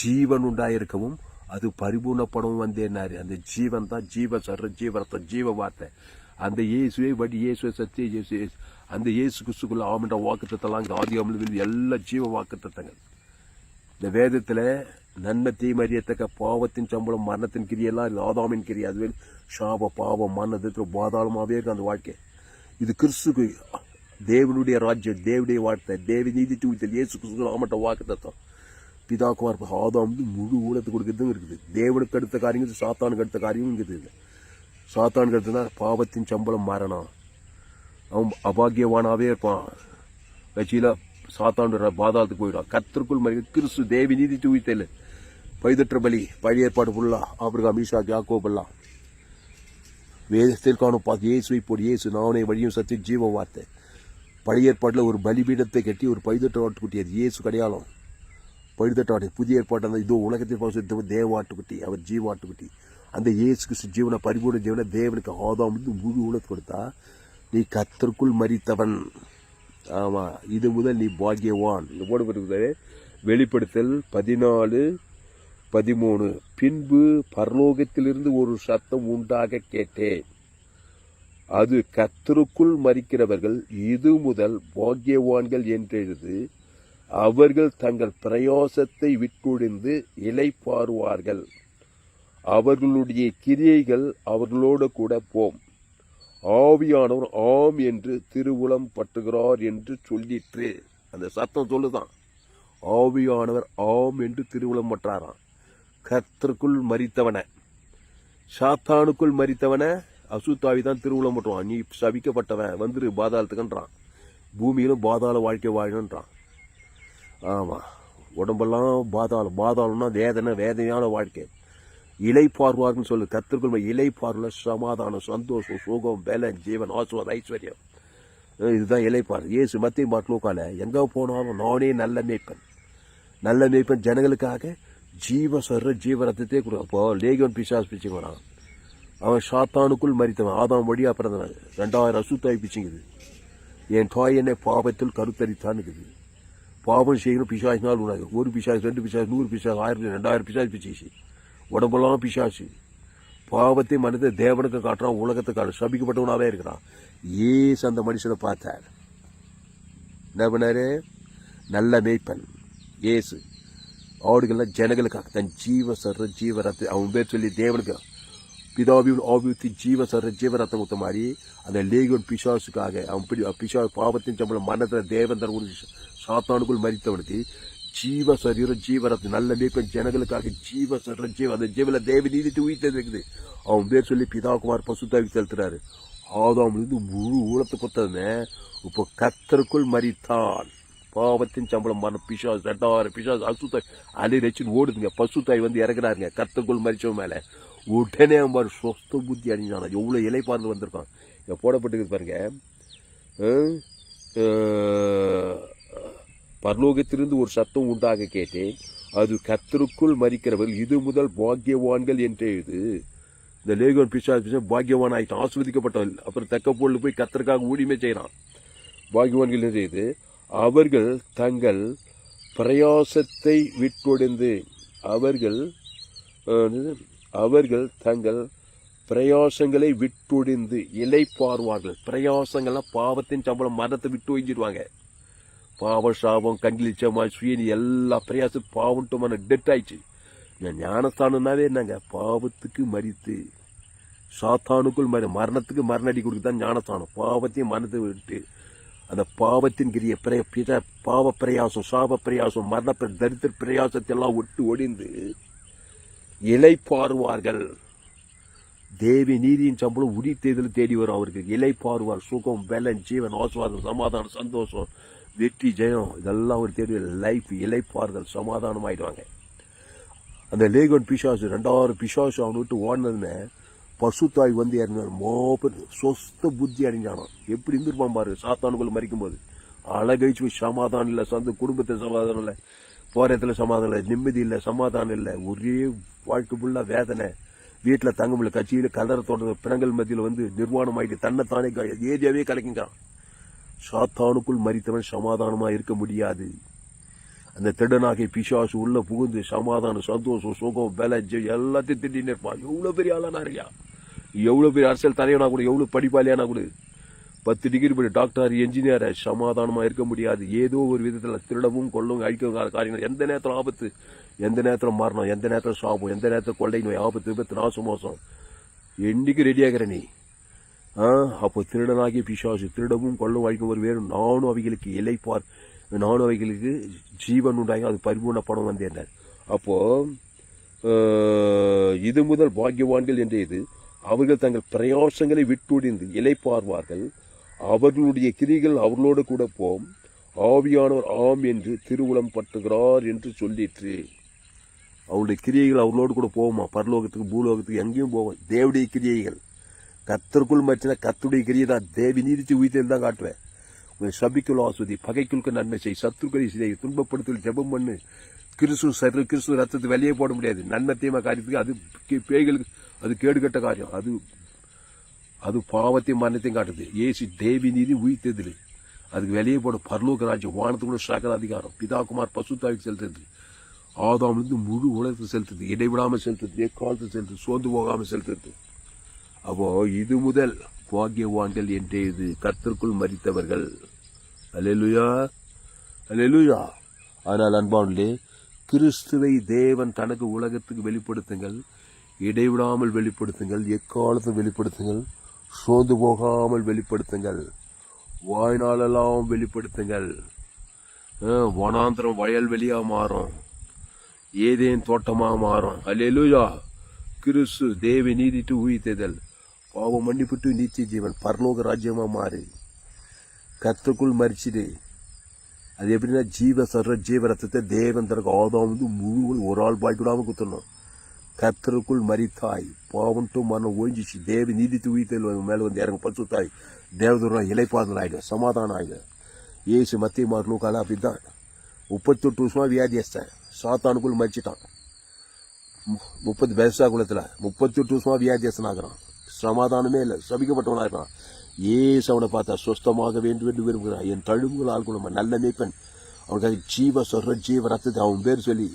ஜீவன் உண்டாயிருக்கவும் அது பரிபூர்ணப்படவும் வந்தேன்னாரு. அந்த ஜீவன் தான் ஜீவ சர்ற ஜீவரத்தம் ஜீவ வார்த்தை. அந்த இயேசுவே வடி இயேசுவே சத்திய இயேசு, அந்த இயேசு கிறிஸ்துக்குள்ள ஆமன்ற வாக்குத்தத்தெல்லாம் இங்கே ஆதி அமலில் எல்லா ஜீவ வாக்குத்தத்தங்கள். இந்த வேதத்தில் நன்மை தீமறியத்தக்க பாவத்தின் சம்பளம் மரணத்தின் கிரியெல்லாம் ஆதாமின் கிரியை. அதுவே சாப பாவம் மரணத்தில் பாதாளமாகவே இருக்கு அந்த வாழ்க்கை. இது கிறிஸ்துக்கு தேவனுடைய ராஜ்யம், தேவனுடைய வார்த்தை, தேவ நீதி தூய்த்தல், இயேசு கிறிஸ்து ஆமட்ட வாக்குத்தத்தம். பிதாக்குமார் ஆதாம் முழு ஊழத்தை கொடுக்கறதும் இருக்குது. தேவனுக்கு அடுத்த காரியங்கள் சாத்தானுக்கு அடுத்த காரியமும் இருக்குது. சாத்தானுக்கு அடுத்ததுனா பாவத்தின் சம்பளம் மரணம். அவன் அபாகியவானாவே இருப்பான். கட்சியில் சாத்தாண்டு பாதாளத்துக்கு போயிடும். கர்த்தருக்குள் மறிக்க கிறிஸ்து தேவி நீதி தூய்த்தல், பைதற்ற பலி, பழைய ஏற்பாடு ஃபுல்லா ஆபிரகாம் ஈசாக் யாக்கோபெல்லாம் வேதத்தில் காணும் பார்த்து இயேசுவை போடு. இயேசு நானே வழியும் சத்தியம் ஜீவ வார்த்தை. பழைய ஏற்பாட்டில் ஒரு பலிபீடத்தை கட்டி ஒரு பைதற்ற ஆட்டுக்குட்டி, அது இயேசு கடையாளம். பழுதட்ட ஆட்டு. புதிய ஏற்பாடு அந்த இதோ உலகத்தில் பரிசுத்தவர் தேவ ஆட்டுக்குட்டி, அவர் ஜீவ ஆட்டுக்குட்டி. அந்த இயேசு கிறிஸ்து ஜீவனை பரிபூர்ண ஜீவனை தேவனுக்கு ஆதாம் முழு உலகத்தை கொடுத்தா நீ கர்த்தருக்குள் மரித்தவன். ஆமா, இது முதல் நீ பாக்கியவான். போடப்பட்டிருக்கிறது வெளிப்படுத்தல் 14:13. பின்பு பரலோகத்திலிருந்து ஒரு சத்தம் உண்டாக கேட்டேன், அது கர்த்தருக்குள் மரிக்கிறவர்கள் இது முதல் பாக்கியவான்கள் என்றெழுது, அவர்கள் தங்கள் பிரயாசத்தை விட்டொழிந்து இளைப்பாறுவார்கள், அவர்களுடைய கிரியைகள் அவர்களோடு கூட போம். ஆவியானவர் ஆம் என்று திருவுளம் பட்டுகிறார் என்று சொல்லிற்று. அந்த சத்தம் சொல்லுதான், ஆவியானவர் ஆம் என்று திருவுளம் பற்றாராம். கர்த்தருக்குள் மரித்தவன, சாத்தானுக்குள் மரித்தவன அசுத்தாவி தான் திருவுளம் பட்டுவான். நீ சபிக்கப்பட்டவன், வந்துரு பாதாளத்துக்குன்றான். பூமியிலும் பாதாள வாழ்க்கை வாழணுன்றான். ஆமாம், உடம்பெல்லாம் பாதாளம். பாதாளம்னா வேதனை, வேதனையான வாழ்க்கை. இலைப்பார்வார்னு சொல்லு. கர்த்தருக்குள் இலைப்பார்ல சமாதானம், சந்தோஷம், சுகம், பலன், ஜீவன், ஆசுவாதம், ஐஸ்வர்யம். இதுதான் இலைப்பார். இயேசு மத்திய மாட்டலோக்கால எங்கே போனாலும் நானே நல்ல மேய்ப்பன், நல்ல மேய்ப்பன் ஜனங்களுக்காக ஜீவ சர்ற ஜீவரத்தே கொடு. அப்போ லேகியோன் பிசாசு பிச்சுக்கு வரான். அவன் சாத்தானுக்குள் மரித்தவன். ஆதாம் வழியா பிறந்தவன். 2000 அசுத்தாய் பிச்சுங்குது. என் தாய் என்னை பாவத்தில் கருத்தரித்தான் இருக்குது. பாவம் செய்யணும் பிசாசினால் உனக்கு. ஒரு பிசாசு, 2 பிசாசு, 100 பிசாசு, 1000 2000 பிசாசு பிச்சிச்சு. உடம்பெல்லாம் பிசாசு. பாவத்தை மனித தேவனுக்கு காட்டுறான், உலகத்தை காட்டுறான், சபிக்கப்பட்டவனாவே இருக்கிறான். ஏசு அந்த மனுஷனை பார்த்தார். என்ன பண்ணாரு? நல்ல மேய்ப்பன் ஏசு. ஆடுகள்லாம் ஜனங்களுக்காக தன் ஜீவ சர்ற ஜீவரத்தை அவன் பேர் சொல்லி தேவனுக்கு பிதாவின் ஆவியத்தி ஜீவ சர்ற ஜீவரத்தம் ஊத்த மாதிரி அந்த லேகியோன் பிசாசுக்காக அவன் பிசா பாவத்தின் சம்பளம் மரணத்தில் தேவன் ஒரு சாத்தானுக்குள் மரித்தவனுக்கு ஜீவ சரீரம் ஜீவரத்து நல்ல மேய்ப்பன் ஜனங்களுக்காக ஜீவ சர்ற ஜீவ அந்த ஜீவல தேவ நீதிட்டு உயிர்த்தது இருக்குது. அவன் பேர் சொல்லி பிதாகுமார் பசுத்தாவி செலுத்துறாரு. ஆதாமிலிருந்து முழு ஊழத்தை கொத்ததுன்னு இப்போ கர்த்தருக்குள் மரித்தான். பாவத்தின் சம்பளம் மரண பிசாசு 2000 பிசாசு அசுத்தாய் அலி ரச்சின்னு ஓடுதுங்க. பசுத்தாய் வந்து இறங்குறாருங்க கர்த்தருக்குள் மரிச்சவன் மேலே. உடனே அவன் சொஸ்த புத்தி அணிஞ்சானா. எவ்வளோ இலைப்பார்ந்து வந்திருக்கான். இங்கே போடப்பட்டிருக்கு பாருங்க. பரலோகத்திலிருந்து ஒரு சத்தம் உண்டாக கேட்டேன், அது கர்த்தருக்குள் மரிக்கிறவர்கள் இது முதல் பாக்கியவான்கள் என்றே. இது இந்த லேகோன் பிசாசு பாக்கியவான் ஆயிட்டான், ஆஸ்வதிக்கப்பட்டவன். அப்புறம் தக்கப்போல் போய் கர்த்தருக்காக ஊழியமே செய்யறான். பாக்கியவான்கள் என்று இது. அவர்கள் தங்கள் பிரயாசத்தை விட்டொழிந்து அவர்கள் தங்கள் பிரயாசங்களை விட்டொழிந்து இளைப்பாறுவார்கள். பிரயாசங்கள்லாம் பாவத்தின் சம்பளம், மரணத்தை விட்டு ஒழிஞ்சிடுவாங்க. பாவ சாபம் கங்கிலிச்சமா சுயனி எல்லா பிரயாசம் பாவன்ட்டு டெட் ஆயிடுச்சு. ஞானஸ்தானம்னாவே என்னங்க, பாவத்துக்கு மரித்து சாத்தானுக்குள் மரணத்துக்கு மரணடி கொடுக்குதான் ஞானஸ்தானம். பாவத்தையும் மரணத்தை விட்டு அந்த பாவத்தின் கிரிய பாவ பிரயாசம், சாப பிரயாசம், மரண தரித்திர பிரயாசத்தை எல்லாம் விட்டு ஒடிந்து இளைப்பாறுவார்கள். தேவி நீதியின் சம்பளம் உரி தேர்தல் தேடி வரும் அவருக்கு. இளைப்பாறுவார். சுகம், பலன், ஜீவன், ஆசுவாதம், சமாதானம், சந்தோஷம், வெற்றி, ஜெயம், இதெல்லாம் ஒரு தேர்வு. லைஃப் இளைப்பாறுதல், சமாதானம் ஆயிடுவாங்க. அந்த லேகோன் பிசாசு 2000 பிசாசு அவனை விட்டு ஓடினதுன்னு பசுத்தாய் வந்து இறங்கினார். மோப்பர் சொஸ்த புத்தி அடைஞ்சானான். எப்படி இருந்திருப்பான் பாரு சாத்தானுக்குள்ள மறிக்கும் போது. அழகழிச்சு போய் சமாதானம் இல்லை, சொந்த குடும்பத்தில் சமாதானம் இல்லை, போராட்டத்தில் சமாதானம் இல்லை, நிம்மதி இல்லை, சமாதானம் இல்லை, ஒரே வாழ்க்கை ஃபுல்லா வேதனை. வீட்டில் தங்க முடியல, கட்சியில் கலர தோன்ற பிணங்கள் மத்தியில் வந்து நிர்வாணம் ஆகிட்டு தன்னைத்தானே ஏரியாவே கலக்கிங்கிறான். சாத்தானுக்குள் மறித்தவன் சமாதானமா இருக்க முடியாது. அந்த திடனாகிய பிசாசு உள்ள புகுந்து சமாதானம், சந்தோஷம், சுகம், பல எல்லாத்தையும் திட்டின்னு இருப்பான். எவ்வளவு பெரிய ஆளானா இருக்கியா, எவ்வளவு பெரிய அரசியல் தலைவனா கூட, எவ்வளவு படிப்பாளியானா கூட, 10 டிகிரி படி டாக்டர், என்ஜினியர், சமாதானமா இருக்க முடியாது. ஏதோ ஒரு விதத்துல திருடவும் கொள்ளவும் அழிக்கவும் காரியங்கள். எந்த நேரத்தில் ஆபத்து, எந்த நேரத்தில் மரணம், எந்த நேரத்தில் சாபம், எந்த நேரத்தில் கொள்ளை நோய், ஆபத்து, விபத்து, நாசம், மோசம், என்னைக்கு ரெடியாகிற நீ. அப்போ திருடனாகிய பிசாசு திருடவும் கொள்ளவும் அழிக்கும் ஒரு வேறு. நானும் அவைகளுக்கு இளைப்பார், நானும் அவைகளுக்கு ஜீவன் உண்டாகி அது பரிபூர்ண படம் வந்தேன். அப்போ இது முதல் பாக்கியவான்கள் என்ற இது. அவர்கள் தங்கள் பிரயாசங்களை விட்டுடிந்து இளைப்பார்வார்கள். அவர்களுடைய கிரிகள் அவர்களோடு கூட போம். ஆவியானவர் ஆம் என்று திருவுளம் பட்டுகிறார் என்று சொல்லிற்று. அவருடைய கிரியைகள் அவர்களோடு கூட போவோமா, பரலோகத்துக்கு பூலோகத்துக்கு எங்கேயும் போவோம். தேவடைய கிரியைகள் கத்தருக்குள் மற்றின கத்துடைய கிரியை தான். தேவி நீதிச்சு உயிர்த்தல் தான் காட்டுவேன். சபிக்குள் ஆஸ்வதி, பகைக்குள்க்கு நன்மை செய், சத்துருக்களை செய், துன்பப்படுத்தல் ஜெபம் பண்ணு. கிறிஸ்து ரத்தத்தை வெளியே போட முடியாது. நன்மை தீமை காரியத்துக்கு அது பேய்களுக்கு அது கேடுகட்ட காரியம். அது பாவத்தையும் மரணத்தையும் காட்டுது. ஏசு தேவி நீதி உயிர்த்தது, அதுக்கு வெளியே போட பரலோக ராஜ்யம், வானத்துக்குள்ள சகல அதிகாரம், பிதாகுமார் பசுத்தாவிக்கு செலுத்துறது, ஆதாமிலிருந்து முழு உலகத்தை செலுத்துது, இடைவிடாமல் செலுத்துது, எக்காலத்தை செலுத்துது, சோர்ந்து போகாமல் செலுத்துது. அப்போ இது முதல் பாக்கியவான்கள் என்றே இது கர்த்தருக்குள் மரித்தவர்கள். அல்லேலூயா, அல்லேலூயா. ஆனால் அன்பானே, கிறிஸ்துவை தேவன் தனக்கு உலகத்துக்கு வெளிப்படுத்துங்கள், இடைவிடாமல் வெளிப்படுத்துங்கள், எக்காலத்தும் வெளிப்படுத்துங்கள், சோர்ந்து போகாமல் வெளிப்படுத்துங்கள், வாழ்நாளெல்லாம் வெளிப்படுத்துங்கள். வனாந்திரம் வயல்வெளியா மாறும், ஏதேன் தோட்டமா மாறும். அல்லேலூயா. கிறிஸ்து தேவ நீதிட்டு உயிர்த்தெழுதல், பாவம் மன்னிப்புட்டு நித்திய ஜீவன், பரலோக ராஜ்யமா மாறு. கர்த்தருக்குள் மரிச்சிடு. அது எப்படின்னா ஜீவ ரத்தத்தை தேவன் தனக்கு ஆதாம் வந்து முழு ஒரு ஆள் பாய்க்கூடாம குத்தணும். கர்த்தருக்குள் மரித்தாய், பாவன்ட்டு மரணம் ஓய்ஞ்சிச்சு, தேவ நீதித்து உயிர்த்தெழுதல் மேல வந்து இறங்க பசுத்தாய், தேவதூரம் இலைப்பாதல் ஆயிடும், சமாதானம் ஆயிடும். ஏசு மத்திய மார்லூக்கால அப்படித்தான் 38 வருஷமா வியாதியஸ்தான், சாத்தானுக்குள் மரிச்சிட்டான். 30 பேசா குளத்துல 38 வருஷமா வியாதியஸ்தன் ஆகிறான். சமாதானமே இல்லை, சபிக்கப்பட்டவனாகிறான். ஏசு அவனை பார்த்தா சொஸ்தமாக வேண்டும் என்று விரும்புகிறான். என் தழும்புகள் ஆள்கொள்ள நல்ல மேய்ப்பன், அவனுக்காக ஜீவ சொல்ற ஜீவ ரத்தத்தை அவன் பேர் சொல்லி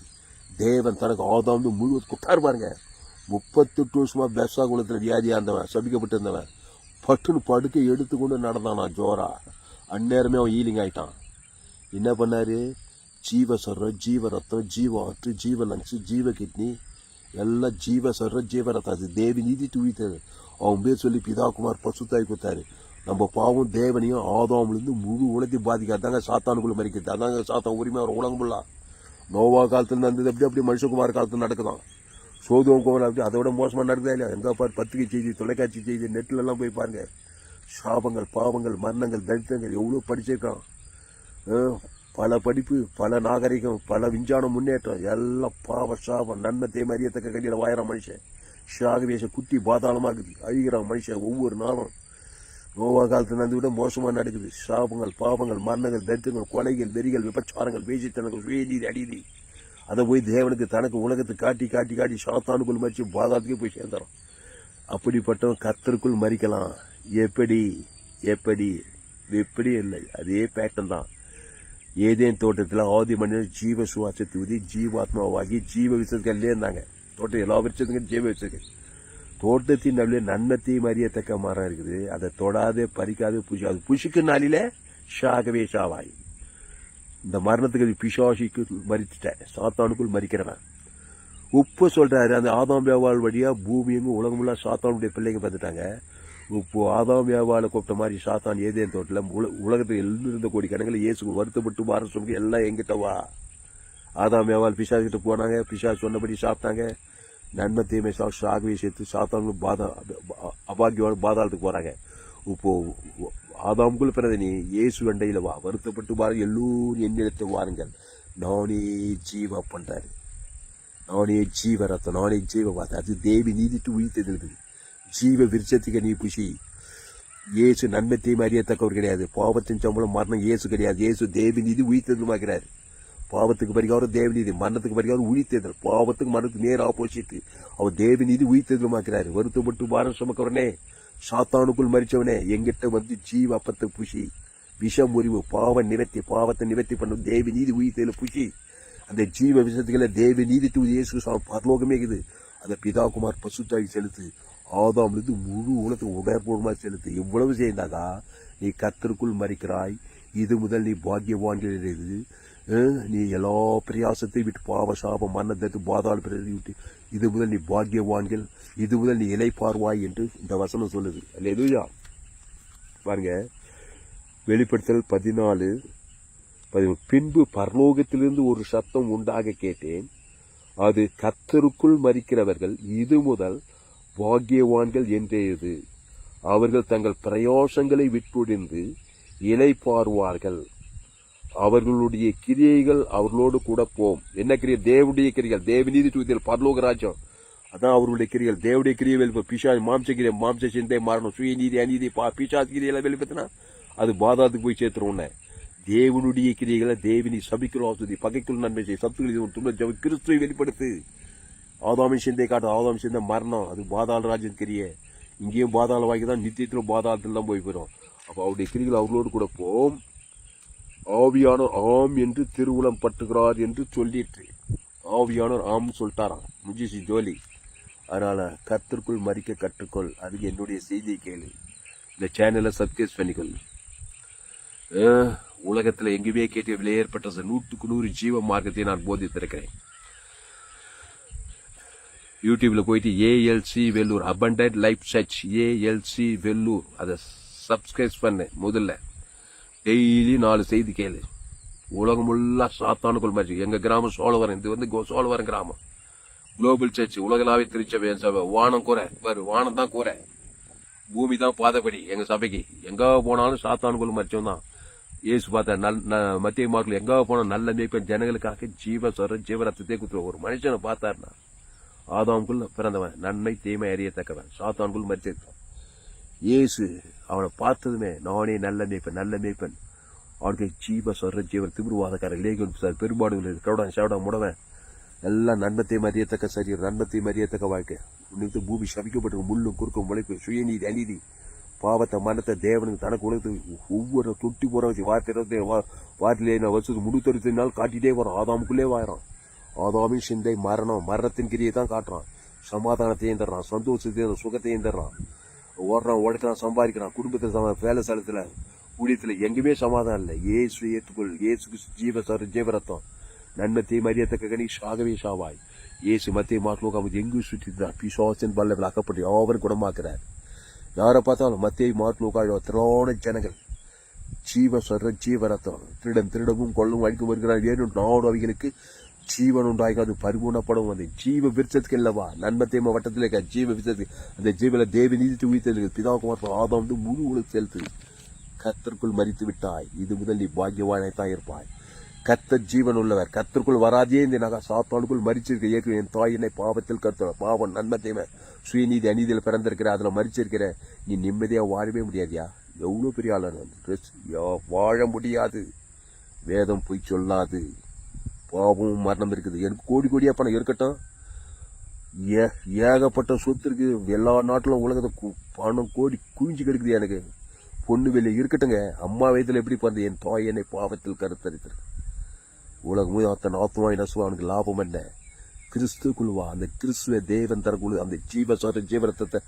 தேவன் தனக்கு ஆதாம் முழுவதும் குட்டாரு பாருங்க. 38 வருஷமா பெசா குளத்துல வியாதியா இருந்தவன், சபிக்கப்பட்டு இருந்தவன், பட்டுன்னு படுக்கை எடுத்துக்கொண்டு நடந்தானா ஜோரா. அந்நேரமே அவன் ஈலிங் ஆயிட்டான். என்ன பண்ணாரு? ஜீவ சொல்ற ஜீவ ரத்தம், ஜீவ ஆற்று, ஜீவ லங்ஸ், ஜீவ கிட்னி எல்லாம் ஜீவ சொல்ற ஜீவ ரத்தம். அது தேவி நீதி தூவித்தது. அவன் பேர் சொல்லி பிதாகுமார் பசுத்தாய் கொடுத்தாரு. நம்ம பாவம் தேவனையும் ஆதாமிலிருந்து முழு உலகத்தையும் பாதிக்காதாங்க சாத்தானுக்குள்ள மறிக்கிறது. அதாங்க சாத்தான் உரிமை அவர் உலகம் ஃபுல்லா. நோவா காலத்துல நடந்தது அப்படி மனுஷகுமார் காலத்துல நடக்குதான். சோதோம் கோவில் அப்படி அதை விட மோசமா நடக்குதா இல்லையா? எங்க பாரு, பத்திரிகை செய்தி, தொலைக்காட்சி செய்தி, நெட்ல 'எல்லாம் போய் பாருங்க. சாபங்கள், பாவங்கள், மரணங்கள், தரித்திரங்கள் எவ்வளவு படிச்சிருக்கான். பல படிப்பு, பல நாகரிகம், பல விஞ்ஞான முன்னேற்றம், எல்லாம் பாவ சாபம், நன்மை தேமை அறியத்தக்க கடியில வாயிறான் மனுஷன். ஷாகவேஷ குட்டி பாதாளமா இருக்குது, அழிகிறான் மனுஷன் ஒவ்வொரு நாளும். நோவா காலத்துல நடந்து விட மோசமா நடக்குது. சாபங்கள், பாவங்கள், மரணங்கள், தரித்திரங்கள், கொலைகள், வெறிகள், விபச்சாரங்கள், வேசித்தனங்கள், சுயநீதி, அடிநீதி. அதை போய் தேவனுக்கு தனக்கு உலகத்தை காட்டி காட்டி காட்டி சாத்தானுக்குள் மறிச்சு பாதாத்துக்கே போய் சேர்ந்துடும். அப்படிப்பட்டவன் கர்த்தருக்குள் மறிக்கலாம். எப்படி எப்படி எப்படி இல்லை, அதே பேட்டன் தான். ஏதேன் தோட்டத்தில் ஆதி மனிதன் ஜீவ சுவாசத்தை ஊதி ஜீவாத்மாவாகி ஜீவ விசத்துக்கல்லே இருந்தாங்க. தோட்டம் எல்லா விசத்துக்கும் ஜீவ விசத்துக்கு. தோட்டத்தின் நடுவில் நன்மத்தையும் அறியத்தக்க மரம் இருக்குது. அதை தொடாதே பறிக்காதே புஷி, அது புஷிக்கு நாளில ஷாகவே ஷாவாய். இந்த மரணத்துக்கு பிசாசிக்கு மறித்துட்டேன், சாத்தானுக்குள் மறிக்கிறவன். உப்பு சொல்றாரு, அந்த ஆதாம் வியாபார வழியா பூமி எங்கும் உலகமுள்ள சாத்தானுடைய பிள்ளைங்க பார்த்துட்டாங்க. இப்போ ஆதாம் வியாபார கூப்பிட்ட மாதிரி சாத்தான் ஏதேன் தோட்டத்தில் உலகத்தில் இருந்த கோடி கணக்கில் இயேசு வருத்தப்பட்டு பாரசம் எல்லாம் எங்கிட்ட வா. ஆதாம் வியாபார பிசாசு கிட்ட போனாங்க, பிசாசு சொன்னபடி சாப்பிட்டாங்க. நன்மை தீமை சாகவே சேர்த்து சாத்தானும் அபாகியோட பாதாளத்துக்கு போறாங்க. இப்போ ஆதாமுக்குள்ள பிறந்த நீ இயேசு வண்டையில வா, வருத்தப்பட்டு பாருங்க, எல்லோரும் என்னிடத்தை வாருங்கள், நானே ஜீவ பண்றாரு, நானே ஜீவ ரத்தம், நானே ஜீவ வார்த்தை. அது தேவி நீதிட்டு உயிர்த்தெழுது. ஜீவ விருட்சத்துக்கு நீ புஷி. இயேசு நன்மை தீமை அறியத்தக்கவர் கிடையாது. பாவத்தின் சம்பளம் மரணம் இயேசு கிடையாது. இயேசு தேவி நீதி உயிர்த்தெழுமாக்கிறார். பாவத்துக்கு பரிகாரம் தேவநீதி, மரணத்துக்கு பரிகாரம் உயிர்த்தெழுதல். பாவத்துக்கு மரணத்துக்கு நேர் ஆப்போசிட். அவர் தேவநீதி உயிர்த்தெழுமாக்கிறாரு. வருத்தப்பட்டு பாரம் சுமக்கிறவனே, சாத்தானுக்குள் மறிச்சவனே, எங்கிட்ட வந்து ஜீவ அப்பத்தை புஷி. விஷம் முறிவு, பாவ நிவர்த்தி, பாவத்தை நிவர்த்தி பண்ணும் தேவி நீதி உயிர்த்தெழு புஷி. அந்த ஜீவ விஷயத்துக்களை தேவி நீதி இயேசு பரலோகமே இருக்குது. அதை பிதாகுமார் பசுத்தாய் செலுத்து. ஆதாமிலிருந்து முழு உலகத்துக்கு உடற்பூர்வமாக செலுத்து. இவ்வளவு செய்தாக்கா நீ கர்த்தருக்குள் மறிக்கிறாய். இது முதல் நீ பாக்கியவான்கள் இருக்குது. நீ எல்லா பிரயாசத்தையும் விட்டு பாவ சாபம் மரணத்தை பாதாள பிரதி விட்டு இது முதல் நீ பாக்கியவான்கள், இது முதல் நீ இலை பார்வாய் என்று இந்த வசனம் சொல்லுது. அல்லேலூயா. பாருங்க, வெளிப்படுத்தல் 14:13. பின்பு பரலோகத்திலிருந்து ஒரு சத்தம் உண்டாக கேட்டேன். அது கர்த்தருக்குள் மறிக்கிறவர்கள் இது முதல் பாக்கியவான்கள் என்றேது. அவர்கள் தங்கள் பிரயாசங்களை விட்டுடிந்து இலை பார்வார்கள். அவர்களுடைய கிரியைகள் அவர்களோடு கூட போம். என்ன கிரியை? தேவனுடைய கிரிகள், தேவநீதி தூதிகள், பரலோக ராஜ்யம். அதான் அவர்களுடைய கிரிகள். தேவனுடைய கிரியை வெளிப்ப பிசா மாம்ச கிரியை, மாம்ச சிந்தை மரணம், சுயநீதி, அநீதி, பிசாசு கிரியெல்லாம் வெளிப்பத்தினா அது பாதாத்துக்கு போய் சேர்த்துருவோம். தேவனுடைய கிரியைகளை தேவனி சபிக்கிறோம், ஆசுதி, பகைக்குள் நன்மை செய்ய, சத்துக்கள் கிறிஸ்துவை வெளிப்படுத்து. ஆதாமின் சிந்தை காட்டு, ஆதாமின் சிந்தை மரணம், அது பாதாள ராஜ்யம் கிரியை. இங்கேயும் பாதாள வாங்கிதான், நித்தியத்திலும் பாதாளத்தில் தான் போய் போயிடும். அப்போ அவருடைய கிரிகள் அவர்களோடு கூட போம். ஆவியானோர் ஆம் என்று திருவுளம் பட்டுகிறார் என்று சொல்லிட்டு, ஆவியானோர் ஆம் சொல்லிட்டாராம். முஜிசி ஜோலி. அதனால கர்த்தருக்குள் மறிக்க கற்றுக்கொள். அதுக்கு என்னுடைய செய்தியை கேளு. இந்த சேனலை சப்ஸ்கிரைப் பண்ணிக்கொள். உலகத்தில் எங்குமே கேட்டு ஏற்பட்ட 100% ஜீவ மார்க்கத்தை நான் போதித்திருக்கிறேன். யூடியூப்ல போயிட்டு ALC Vellore, abundant life search, ALC Vellore, அதை சப்ஸ்கிரைப் பண்ண. முதல்ல டெய்லி 4 செய்தி கேளு. உலகம் ஃபுல்லா சாத்தானுக்குள் மறிச்சு. எங்க கிராமம் சோழவரம், இது வந்து சோழவரம் கிராமம். குளோபல் சர்ச், உலகளாவே திருச்சபை சபை. வானம் கூரை பாரு, வானம் தான் கூரை, பூமி தான் பாதப்படி. எங்க சபைக்கு எங்க போனாலும் சாத்தானுக்குள் மறிச்சவன் தான். இயேசு பார்த்த மத்திய மார்க்கில் எங்க போனா நல்ல மேய்ப்பன் ஜனங்களுக்காக ஜீவரத்தத்தை குத்துவ. ஒரு மனுஷனை பார்த்தாருன்னா ஆதாமுக்குள்ள பிறந்தவன், நன்மை தீமை அறியத்தக்கவன், சாத்தானுக்குள் மறிச்சிருக்கான். இயேசு அவனை பார்த்ததுமே நானே நல்ல மேய்ப்பன், அவனுக்கு ஜீவன் திமிர்வாதக்காரன், லேகன், பெரும்பாடுகள், கவுடன் சேவடம் முடவன், எல்லாம் நன்மத்தையும் அறியத்தக்க சரீரம், நன்மத்தையும் அறியத்தக்க வாழ்க்கை. உனக்கு பூமி சபிக்கப்பட்டு முள்ளும் குறுக்கும் முளைப்பு, சுயநீதி, அநீதி, பாவத்தை மரணத்தை தேவனுக்கு தனக்கு உலகத்துக்கு ஒவ்வொரு தொட்டி போற வச்சு வார்த்தையில வருஷத்துக்கு 360 நாள் காட்டிட்டே வரும். ஆதாமுக்குள்ளே வாயிறான். ஆதாமின் சிந்தை மரணம், மரணத்தின் கிரியை தான் காட்டுறான். சமாதானத்தையும் தர்றான், சந்தோஷத்தையும் சுகத்தையும் தர்றான். ஓடுறான், உழைக்கிறான், சம்பாதிக்கிறான், குடும்பத்தில், வேலை ஸ்தலத்துல, ஊழியத்துல எங்குமே சமாதானம் இல்லை. இயேசு ஏற்றுக்கொள். இயேசுக்கு ஜீவரத்தம், நன்மை தீமை அறியத்தக்க கனி சாகவே சாவாய். இயேசு மத்திய மார்க் எங்கு சுற்றினார். பிசாசின் பல்லவில் அக்கப்பட்டு அவர் குணமாக்குறார். யாரை பார்த்தாலும் மத்திய மார்க் திரளான ஜனங்கள் ஜீவரத்தம், திருடவும் கொள்ளவும் அழிக்கும் வருகிறார். ஏனும் நாடு அவைகளுக்கு ஜீவன் உண்டாய்க்காது பரிபூர்ணப்படும். அந்த ஜீவ விருட்சத்துக்கு இல்லவா நன்மத்தேம வட்டத்தில் இருக்க ஜீவ விருட்சத்துக்கு, அந்த ஜீவல தேவி நீதித்து உயிர்த்தது பிதாகுமார் ஆதாம் வந்து முழு உலக செலுத்து. கர்த்தருக்குள் மறித்து விட்டாய். இது முதல் நீ பாக்கியவானாய்த்தான் இருப்பாய். கர்த்தர் ஜீவன் உள்ளவர். கர்த்தருக்குள் வராதே இந்த நகை சாத்தானுக்குள் மறிச்சிருக்க. ஏற்கனவே என் தாயினை பாவத்தில் கருத்த பாவம் நன்மத்தேம சுயநீதி அநீதியில் பிறந்திருக்கிற, அதுல மறிச்சிருக்கிற. நீ நிம்மதியா வாழவே முடியாதியா? எவ்வளோ பெரிய ஆளான வாழ முடியாது. வேதம் போய் சொல்லாது. பாவமும் மரணம் இருக்குது. எனக்கு கோடி கோடியா பணம் இருக்கட்டும், ஏகப்பட்ட சொத்து இருக்கு. எல்லா நாட்டிலும் உலகத்தை பணம் கோடி குவிஞ்சு கிடக்குது. எனக்கு பொண்ணு வெளியே இருக்கட்டுங்க. அம்மா வயதில் எப்படி பிறந்த என் தாய் என்னை பாவத்தில் கருத்தரித்தது. உலகமும் அத்தனை ஆத்மாவை நசுவா. அவனுக்கு லாபம் என்ன? கிறிஸ்துக்குள்வா. அந்த கிறிஸ்துவ தேவன் தரக்குழு அந்த ஜீவரத்தத்தை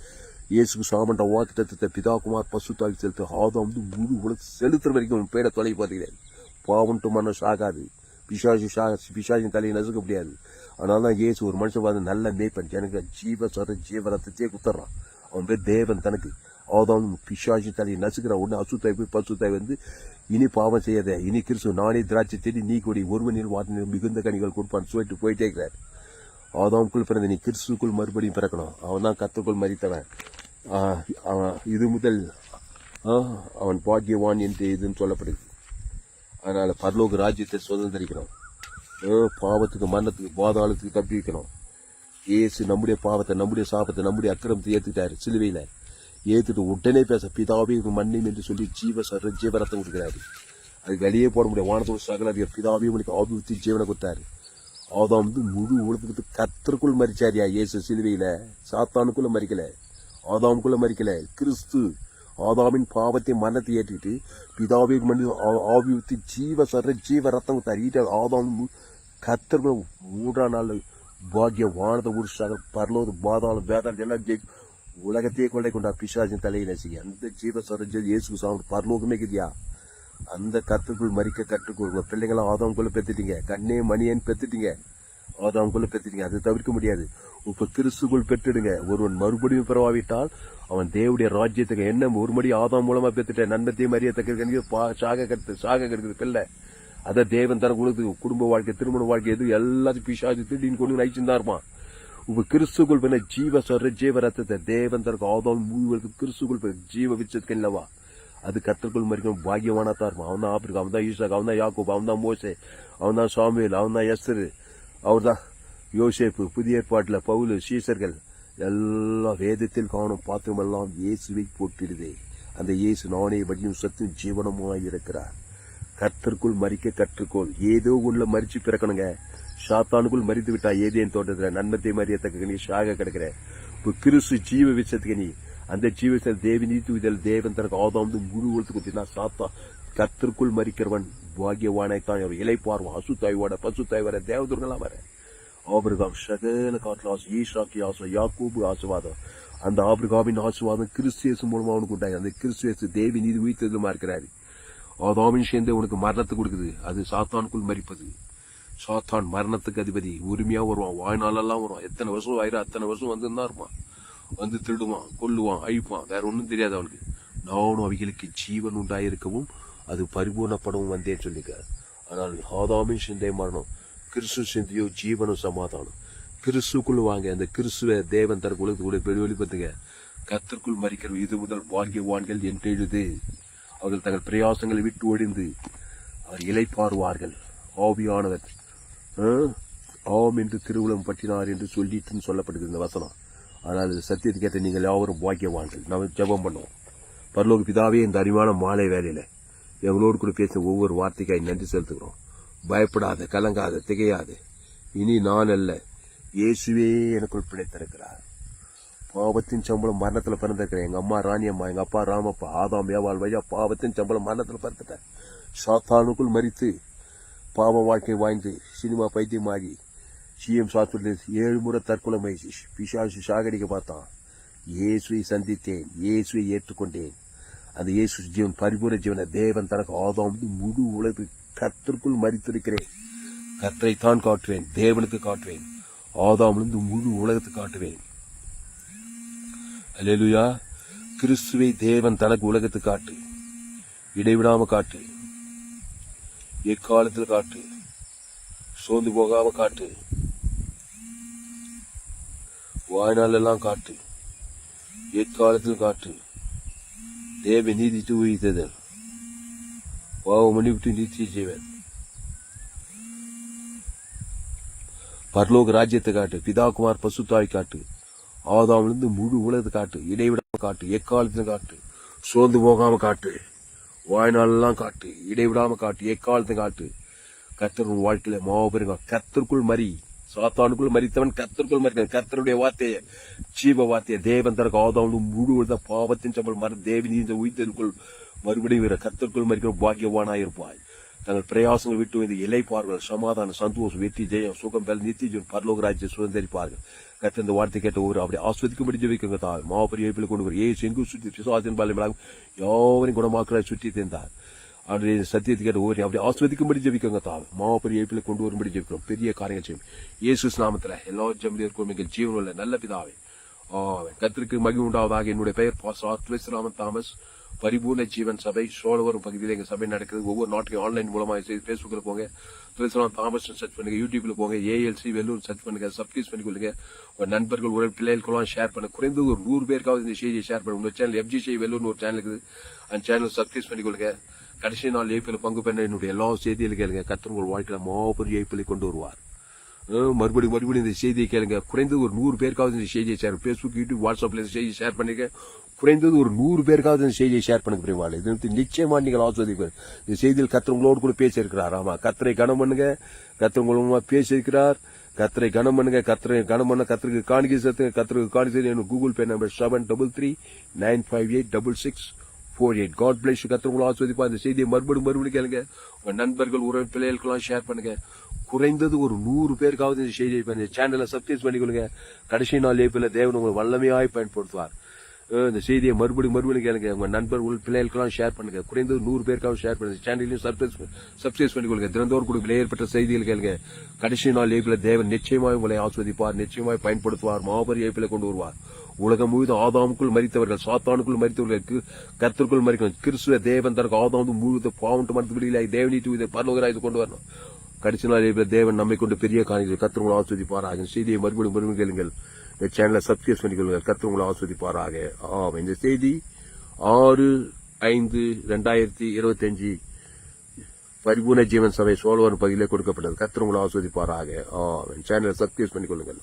இயேசுக்கு சாமண்ட வாக்கு தத்துவத்தை பிதாகுமார் பசுத்தாக்கி செலுத்து. ஆதம் வந்து முழு உலக செலுத்துற வரைக்கும் பேரை தொலை பார்த்துக்கிறேன். பாவன்ட்டு மனம் சாகாது. பிசாசின் தலையை நசுக்க முடியாது. அதனால தான் இயேசு ஒரு மனுஷன் பார்த்து நல்ல மேய்ப்பன், எனக்கு ஜீவரத்தத்தையே குத்துறான். அவன் பேர் தேவன் தனக்கு. ஆதம் பிசாசின் தலையை நசுக்கிற உடனே அசுத்தாய் போய் பசுத்தாய் வந்து இனி பாவம் செய்யாத, இனி கிறிஸ்து நானே திராட்சை தேடி நீ கொடி ஒருவனில் வாட்டினில் மிகுந்த கனிகள் கொடுப்பான்னு சொல்லிட்டு போயிட்டே இருக்கிறார். ஆதாமுக்குள் பிறந்த நீ கிறிஸ்துக்குள் மறுபடியும் பிறக்கணும். அவன் தான் கர்த்தருக்குள் மரித்தவன். இது முதல் அவன் பாக்கியவான் என்று இதுன்னு சொல்லப்படுது. அதனால பரலோக ராஜ்யத்தை சுதந்திரிக்கணும். பாவத்துக்கு மரணத்துக்கு பாதாளத்துக்கு தப்பி வைக்கணும். ஏசு நம்முடைய பாவத்தை நம்முடைய சாபத்தை நம்முடைய அக்கிரமத்தை ஏத்துக்கிட்டாரு. சிலுவையில ஏத்துட்டு உடனே பேச பிதாவே மண்ணையும் என்று சொல்லி ஜீவரத்தை கொடுக்கிறாரு. அது வெளியே போட முடியாது. வானத்தோடு சகல பிதாவே உனக்கு ஆபிவிருத்தி ஜீவனை கொடுத்தாரு. ஆதாம் வந்து முழு உலகத்துக்கு கர்த்தருக்குள் மரிச்சாரியா இயேசு சிலுவையில. சாத்தானுக்குள்ள மறிக்கல, ஆதாமுக்குள்ள மறிக்கல. கிறிஸ்து ஆதாமின் பாவத்தை மரணத்தை ஏற்றிட்டு பிதாவே மண்ணு ஆபிவிருத்தி ஜீவ ரத்தம் கொடுத்தாரு. ஆதாம் கர்த்தருக்குள்ள 3ஆம் நாள் பாக்கிய வானத்தை உருசாக பரலோக பாதாளம் வேதாளம் எல்லாம் உலகத்தையே கொண்டை கொண்டா பிசாசின் தலையை நசிக்க. அந்த ஜீவ இயேசு சாமி பரலோகமே இருக்குதியா. அந்த கர்த்தருக்குள் மறிக்க கற்றுக்கொள்ளுங்க. பிள்ளைங்களாம் ஆதாமுக்குள்ள பெத்துட்டீங்க. கண்ணே மணியன்னு பெத்துட்டீங்க. ஆதாமுக்குள்ள பெத்துட்டீங்க. அது தவிர்க்க முடியாது. இப்ப கிறிஸ்துக்குள் பெற்றுடுங்க. ஒருவன் மறுபடியும் பிறவாவிட்டால் அவன் தேவடைய ராஜ்யத்துக்கு என்ன ஒரு மணி ஆதாம் மூலமா பெத்துட்ட நன்மத்தையும் மரியத்தக்க சாக கெடுக்குது பிள்ளை. அதை தேவன் தர கொடுத்து குடும்ப வாழ்க்கை திருமண வாழ்க்கை எது எல்லாத்தையும் பிசாசு திடீர்னு கொண்டு நயிச்சுதான் இருப்பான். இப்ப கிறிஸ்துக்குள் பண்ண ஜீவ ரத்தத்தை தேவன் தரக்கு ஆதாம் முழுவதுக்கு கிறிஸ்துக்குள் ஜீவ விச்சத்துக்கு இல்லவா. அது கர்த்தருக்குள் மறிக்கணும். பாக்கியவானதா இருப்பான். அவன் தான் ஆப்பிரிக்கா, அவன் தான் ஈசாக், அவன் தான் யாக்கூப், அவன் தான் மோசே, அவன் தான் சாமுவேல், அவன் தான் எஸ்தர், அவர் தான் யோசேப்பு. புதிய ஏற்பாட்டுல பவுல், சீசர்கள் எல்லாம் வேதத்தில் காணும் பாத்திரமெல்லாம் இயேசுவை போட்டிடுதே. அந்த இயேசு நானே வழியும் சத்தும் ஜீவனமாய் இருக்கிறார். கர்த்தருக்குள் மறிக்க கற்றுக்கோள். ஏதோ உள்ள மறிச்சு பிறக்கணுங்க. சாத்தானுக்குள் மறித்து விட்டா ஏதேன் தோட்டத்துல நன்மத்தை மறியத்தக்க நீ சாக கிடக்கிற. இப்ப கிறிஸ்து ஜீவ விசத்துக்கு நீ அந்த ஜீவ தேவி நீத்து இதில் தேவன் தனக்கு ஆதாம் முழு உலகத்துக்கு குத்தினா சாத்தா கர்த்தருக்குள் மறிக்கிறவன் பாகியவானைத்தான். இலைப்பார்வான். அசுத்தாய்வோட பசுத்தாய் வர தேவதுர்களாம் வர ஆபிரகாம் சகல காட்டில் ஆசை. ஈசாக்கி ஆசை, யாக்கூபு ஆசீர்வாதம். அந்த ஆபிரகாமின் ஆசீர்வாதம் கிறிஸ்துவேசு மூலமா அவனுக்கு உண்டாய். அந்த கிறிஸ்துவேசு தேவி நீதி உயிர்த்ததுமா இருக்கிறாரு. ஆதாமின் சேர்ந்து உனக்கு மரணத்தை கொடுக்குது. அது சாத்தானுக்குள் மறிப்பது. சாத்தான் மரணத்துக்கு அதிபதி. உரிமையா வருவான். வாழ்நாளெல்லாம் வருவான். எத்தனை வருஷம் ஆயிரம் அத்தனை வருஷம் வந்துதான் இருப்பான். வந்து திருடுவான், கொல்லுவான், அழிப்பான். வேற ஒன்றும் தெரியாது அவனுக்கு. நானும் அவைகளுக்கு ஜீவன் உண்டாயிருக்கவும் அது பரிபூர்ணப்படவும் வந்தேன்னு சொல்லிக்க. ஆனால் ஆதாமின் சிந்தை மரணம், கிறிஸ்து சிந்தையோ ஜீவனும் சமாதானம். கிறிஸ்துக்குள் வாங்க. அந்த கிறிஸ்துவ தேவன் தர உலகத்துக்குள்ள வெளிப்படுத்துங்க. கர்த்தருக்குள் மறிக்கிற இது முதல் பாக்கியவான்கள் என்றெழுது. அவர்கள் தங்கள் பிரயாசங்களை விட்டு ஒழிந்து அவர் இலைப்பாருவார்கள். ஆவியானவர் ஆம் என்று திருவுளம் பற்றினார் என்று சொல்லிட்டு சொல்லப்படுது இந்த வசனம். ஆனால் சத்தியத்தை கேட்ட நீங்கள் யாவரும் பாக்கியவான்கள். நம்ம ஜெபம் பண்ணுவோம். பரலோக பிதாவே, இந்த அறிவான மாலை வேலையில எங்களோடு கூட பேசின ஒவ்வொரு வார்த்தைக்காய் நன்றி செலுத்துகிறோம். பயப்படாத, கலங்காத, திகையாத. இனி நான் அல்ல, இயேசுவே எனக்குள் பிழைத்திருக்கிறார். பாவத்தின் சம்பளம் மரணத்துல பிறந்திருக்கிறேன். எங்க அம்மா ராணியம்மா, எங்க அப்பா ராமப்பா, ஆதாம் ஏவாள் வையா பாவத்தின் சம்பளம் மரணத்துல பிறந்துட்டேன். சாத்தானுக்குள் மறித்து பாவ வாழ்க்கை வாழ்ந்து சினிமா பைத்தியமாகி சிஎம் ஹாஸ்பிட்டல் 7 முறை தற்கொலை முயற்சி பிசாசு சாகடிக்க பார்த்தான். இயேசுவை சந்தித்தேன், இயேசுவை ஏற்றுக்கொண்டேன். அந்த இயேசு ஜீவன் பரிபூர்ண ஜீவனை தேவன் தனக்கு ஆதாம் முழு உலகு கர்த்தருக்குள் மறித்திருக்கிறேன். கர்த்தரை தான் காட்டுவேன், தேவனுக்கு காட்டுவேன். ஆதாமிலிருந்து முழு உலகத்துக்கு காட்டுவேன். அல்லேலூயா. கிறிஸ்துவை தேவன் தனக்கு உலகத்துக்கு காட்டு. இடைவிடாம காட்டு. எக்காலத்தில் காட்டு. சோர்ந்து போகாம காட்டு. வாழ்நாள் எல்லாம் காட்டு. எக்காலத்தில் காட்டு. தேவ நீதி உயிர்த்ததல், பாவ மன்னிப்பு நித்திய ஜீவன், பரலோக ராஜ்யத்தை காட்டு. பிதாகுமார் பசுத்தாய் காட்டு. ஆதாமிலிருந்து முழு உலகத்தை காட்டு. இடைவிடாம காட்டு. எக்காலத்திலும் காட்டு. சோர்ந்து போகாம காட்டு, வாழ்நாளெல்லாம் காட்டு, இடைவிடாம காட்டு, எக்காலத்தையும் காட்டு. கர்த்தர் உன் வாழ்க்கையில மாபெருங்க. கர்த்தருக்குள் மறி, சாத்தானுக்குள் மறித்தவன் கர்த்தருக்குள் மறித்தான். கர்த்தருடைய வார்த்தையை, ஜீவ வார்த்தையை, தேவன் தனக்கு ஆதாரம் முழுவத பாவத்தின் சம்பளம் மறு தேவி நீந்த உயிர்த்தருக்குள் மறுபடியும் வீர கர்த்தருக்குள் மறிக்கிற பாக்கியவானாயிருப்பாய். தங்கள் பிரயாசங்கள் விட்டு இந்த இலைப்பார்கள், சமாதான, சந்தோஷம், வெற்றி, ஜெயம், சுகம், பெல், நித்திய பரலோக ராஜ்யம் சுதந்திரிப்பார்கள். கர்த்தர் இந்த வார்த்தை கேட்ட ஒரு அப்படி ஆஸ்வதிக்கும்படி ஜெபிக்குங்க. தாய் மாபெரிய இழப்பில் கொண்டு வரும் ஏசு எங்கும் சுற்றி பிசாசின் பாலியமாக யாவரையும் குணமாக்களை சுற்றி தந்தார். அவருடைய சத்தியத்தை கேட்ட ஒவ்வொரு அப்படி ஆஸ்வதிக்கும்படி ஜெபிக்குங்க. தாய் மாபெரிய இழப்பில் கொண்டு வரும்படி ஜெபிக்கிறோம். பெரிய காரியங்கள் செய்யும் இயேசு நாமத்துல எல்லா ஜெபிலிருக்கும் மிக ஜீவனுள்ள நல்ல பிதாவே. கர்த்தருக்கு மகிமை உண்டாவதாக. என்னுடைய பெயர் பாஸ்டர் தாமஸ். பரிபூர்ண ஜீவன் சபை சோழவரம் பகுதியில் எங்க சபை நடக்குது. ஒவ்வொரு நாட்டுக்கும் ஆன்லைன் மூலமா பேஸ்புக்ல போங்க, தாமஸ் சர்ச் பண்ணுங்க, யூடியூப்ல போங்க, ALC வெள்ளூர் சர்ச் பண்ணுங்க, சப்ஸ்கிரைப் பண்ணிக்கொள்ளுங்க. உங்க நண்பர்கள் ஒரு பிள்ளைகளுக்கெல்லாம் ஷேர் பண்ணுங்க. குறைந்தது ஒரு 100 பேருக்காவது இந்த செய்தியை ஷேர் பண்ணுங்க. உங்க சேனல் FGC வெள்ளூர்னு ஒரு சேனல் இருக்குது, அந்த சேனல் சப்ஸ்கிரைப் பண்ணிக்கொள்ளுங்க. கடைசி நாள் ஏப்பில் பங்கு பெற என்னுடைய எல்லா செய்தியிலும் கேளுங்க. கர்த்தர் உங்கள் வாழ்க்கையில மாபெரிய ஏப்பிலை கொண்டு வருவார். மறுபடியும் இந்த செய்தியை கேளுங்க. குறைந்தது ஒரு 100 பேருக்காவது இந்த செய்தியை ஷேர், பேஸ்புக், யூடியூப், வாட்ஸ்அப்ல இந்த செய்தியை ஷேர் பண்ணிக்க. குறைந்தது ஒரு 100 பேருக்காவது இந்த செய்தியை ஷேர் பண்ணுங்க. பிரிவாள் இது நிச்சயமா நீங்கள் ஆஸ்வதிப்பார். இந்த செய்தியில் கர்த்தர் உங்களோடு கூட பேசியிருக்கிறார். ஆமா, கர்த்தரை கனம் பண்ணுங்க. கர்த்தர் மூலமா பேசியிருக்கிறார். கர்த்தரை கனம் பண்ணுங்க. கர்த்தரை கனம் பண்ண கர்த்தருக்கு காணிக்கை சேர்த்து கர்த்தருக்கு காணிக்கை. Google pay number 733-958-6648. God bless. கர்த்தர் உங்களை ஆஸ்வதிப்பா. இந்த செய்தியை மறுபடியும் கேளுங்க. உங்க நண்பர்கள் உறவு பிள்ளைகளுக்கெல்லாம் ஷேர் பண்ணுங்க. குறைந்தது ஒரு 100 பேருக்காவது இந்த செய்தியை பண்ணி சேனலை சப்ஸ்கிரைப் பண்ணிக்கொள்ளுங்க. கடைசி நாள் ஏப்பில் தேவன் உங்களை வல்லமையாய் பயன்படுத்துவார். இந்த செய்தியை மறுபடியும் கேளுங்க. உங்க நண்பர்கள் பிள்ளைகளுக்கெல்லாம் ஷேர் பண்ணுங்க. குறைந்தது 100 பேருக்காக ஷேர் பண்ணுங்க. சேனலையும் சப்ஸ்கிரைப் பண்ணிக்கொள்ளுங்க. தினந்தோறும் கூட ஏற்பட்ட செய்திகள் கேளுங்க. கடைசி நாள் ஏப்பில் தேவன் நிச்சயமாய் உங்களை ஆஸ்வதிப்பார், நிச்சயமாய் பயன்படுத்துவார், மாபெரிய ஏப்பிலை கொண்டு வருவார். உலகம் முழுவதும் ஆதாமுக்குள் மரித்தவர்கள், சாத்தானுக்குள் மரித்தவர்களுக்கு கர்த்தருக்குள் மறிக்கணும். கிறிஸ்துவ தேவன் தனக்கு ஆதாம் முழுவதும் பாவம் மறுத்து தேவனீட்டு பரலோகராய் கொண்டு வரணும். கடைசி நாள் தேவன் நம்மை கொண்டு பெரிய காரியங்கள் கர்த்தர் உங்களை ஆஸ்வதிப்பாராக. செய்தியை மறுபடியும் கேளுங்கள். இந்த சேனலை சப்ஸ்கிரைப் பண்ணிக்கொள்ளுங்கள். கர்த்தர் உங்களை ஆஸ்வதிப்பாராக. இந்த செய்தி 6/5/2025 பரிபூர்ண ஜீவன் சபை சோழவரம் பகுதியிலே கொடுக்கப்பட்டது. கர்த்தர் உங்களை ஆஸ்வதிப்பாராக. சேனலை சப்ஸ்கிரைப் பண்ணிக்கொள்ளுங்கள்.